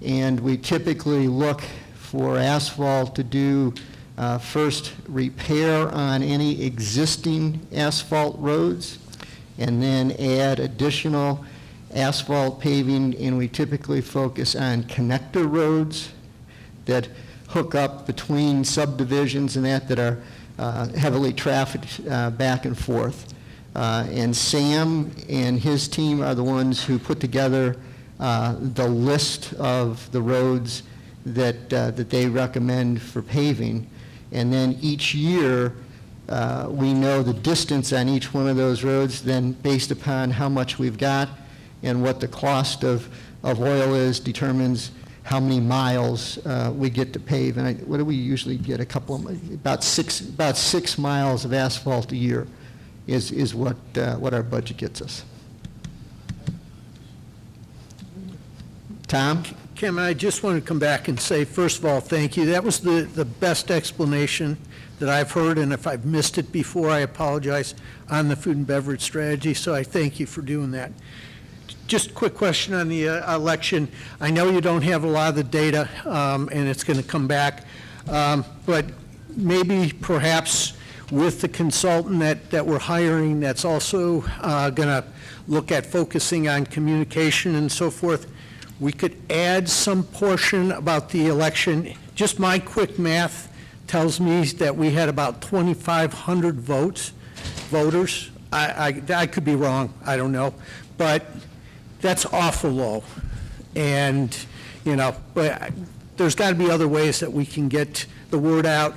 and we typically look for asphalt to do first repair on any existing asphalt roads, and then add additional asphalt paving, and we typically focus on connector roads that hook up between subdivisions and that are heavily trafficked back and forth. And Sam and his team are the ones who put together the list of the roads that they recommend for paving. And then each year, we know the distance on each one of those roads, then based upon how much we've got and what the cost of oil is determines how many miles we get to pave. And what do we usually get? About six miles of asphalt a year is what our budget gets us. Tom? Kim, I just want to come back and say, first of all, thank you. That was the best explanation that I've heard, and if I've missed it before, I apologize, on the food and beverage strategy, so I thank you for doing that. Just a quick question on the election. I know you don't have a lot of the data, and it's going to come back, but maybe perhaps with the consultant that we're hiring that's also going to look at focusing on communication and so forth, we could add some portion about the election. Just my quick math tells me that we had about 2,500 voters. I could be wrong, I don't know, but that's awful low. And, but there's got to be other ways that we can get the word out.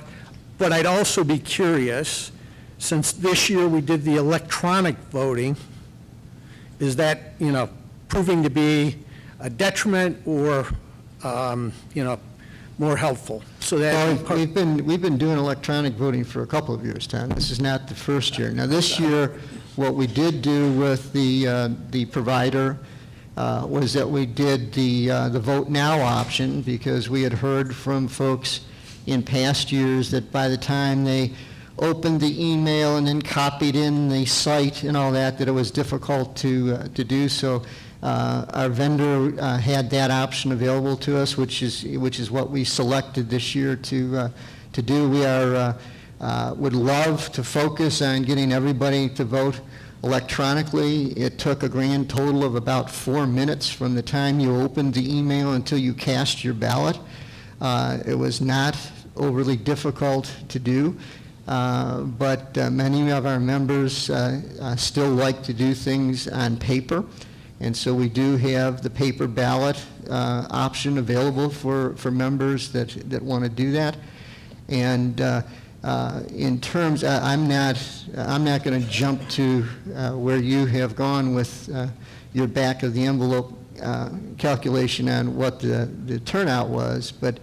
But I'd also be curious, since this year we did the electronic voting, is that, proving to be a detriment or, more helpful? So that we've been doing electronic voting for a couple of years, Tom. This is not the first year. Now, this year, what we did do with the provider was that we did the vote now option, because we had heard from folks in past years that by the time they opened the email and then copied in the site and all that it was difficult to do. So our vendor had that option available to us, which is what we selected this year to do. We would love to focus on getting everybody to vote electronically. It took a grand total of about 4 minutes from the time you opened the email until you cast your ballot. It was not overly difficult to do, but many of our members still like to do things on paper, and so we do have the paper ballot option available for members that want to do that. And in terms, I'm not going to jump to where you have gone with your back of the envelope calculation on what the turnout was, but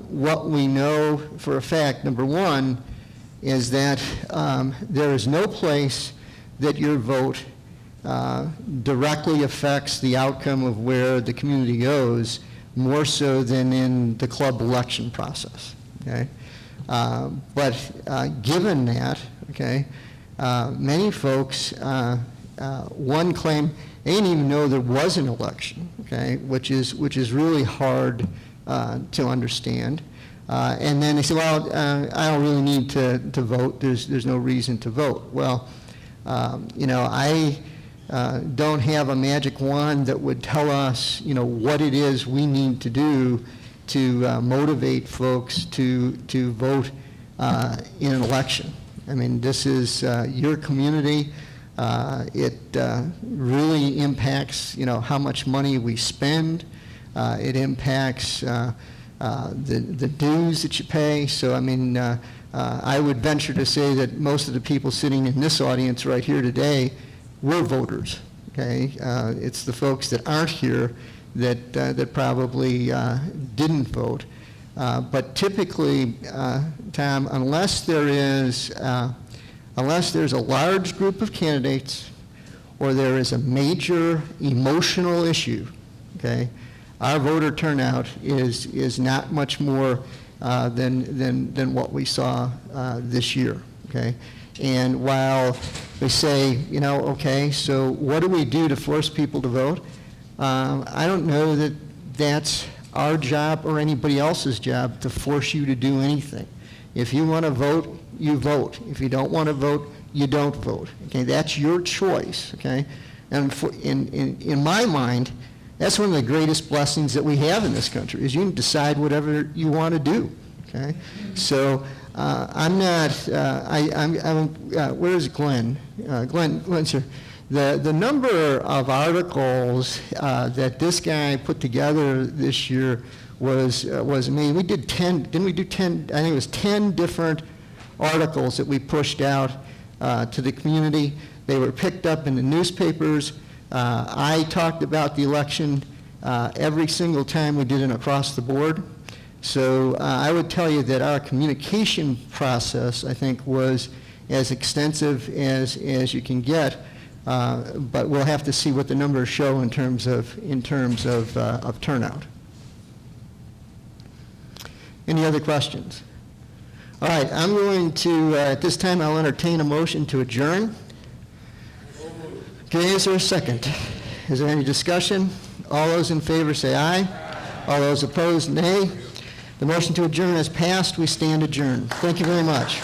what we know for a fact, number one, is that there is no place that your vote directly affects the outcome of where the community goes more so than in the club election process. Okay, but given that, okay, many folks one claim they didn't even know there was an election. Okay, which is really hard to understand. And then they say, well, I don't really need to vote. There's no reason to vote. Well, I don't have a magic wand that would tell us, what it is we need to do to motivate folks to vote in an election. I mean, this is your community. It really impacts, how much money we spend. It impacts the dues that you pay. So, I mean, I would venture to say that most of the people sitting in this audience right here today were voters. Okay, it's the folks that aren't here that probably didn't vote. But typically, Tom, unless there's a large group of candidates or there is a major emotional issue, okay, our voter turnout is not much more than what we saw this year, okay? And while they say, okay, so what do we do to force people to vote? I don't know that that's our job or anybody else's job to force you to do anything. If you want to vote, you vote. If you don't want to vote, you don't vote. Okay, that's your choice. Okay, and in my mind, that's one of the greatest blessings that we have in this country is you can decide whatever you want to do. Okay, so I'm not. Where's Glenn? Glenn's here. The number of articles that this guy put together this year was amazing. We did 10, didn't we do 10? I think it was 10 different articles that we pushed out to the community. They were picked up in the newspapers. I talked about the election every single time we did it across the board. So I would tell you that our communication process, I think, was as extensive as you can get. But we'll have to see what the numbers show in terms of turnout. Any other questions? All right, I'm going to, at this time, I'll entertain a motion to adjourn. Okay, is there a second? Is there any discussion? All those in favor say aye. All those opposed, nay. The motion to adjourn has passed. We stand adjourned. Thank you very much.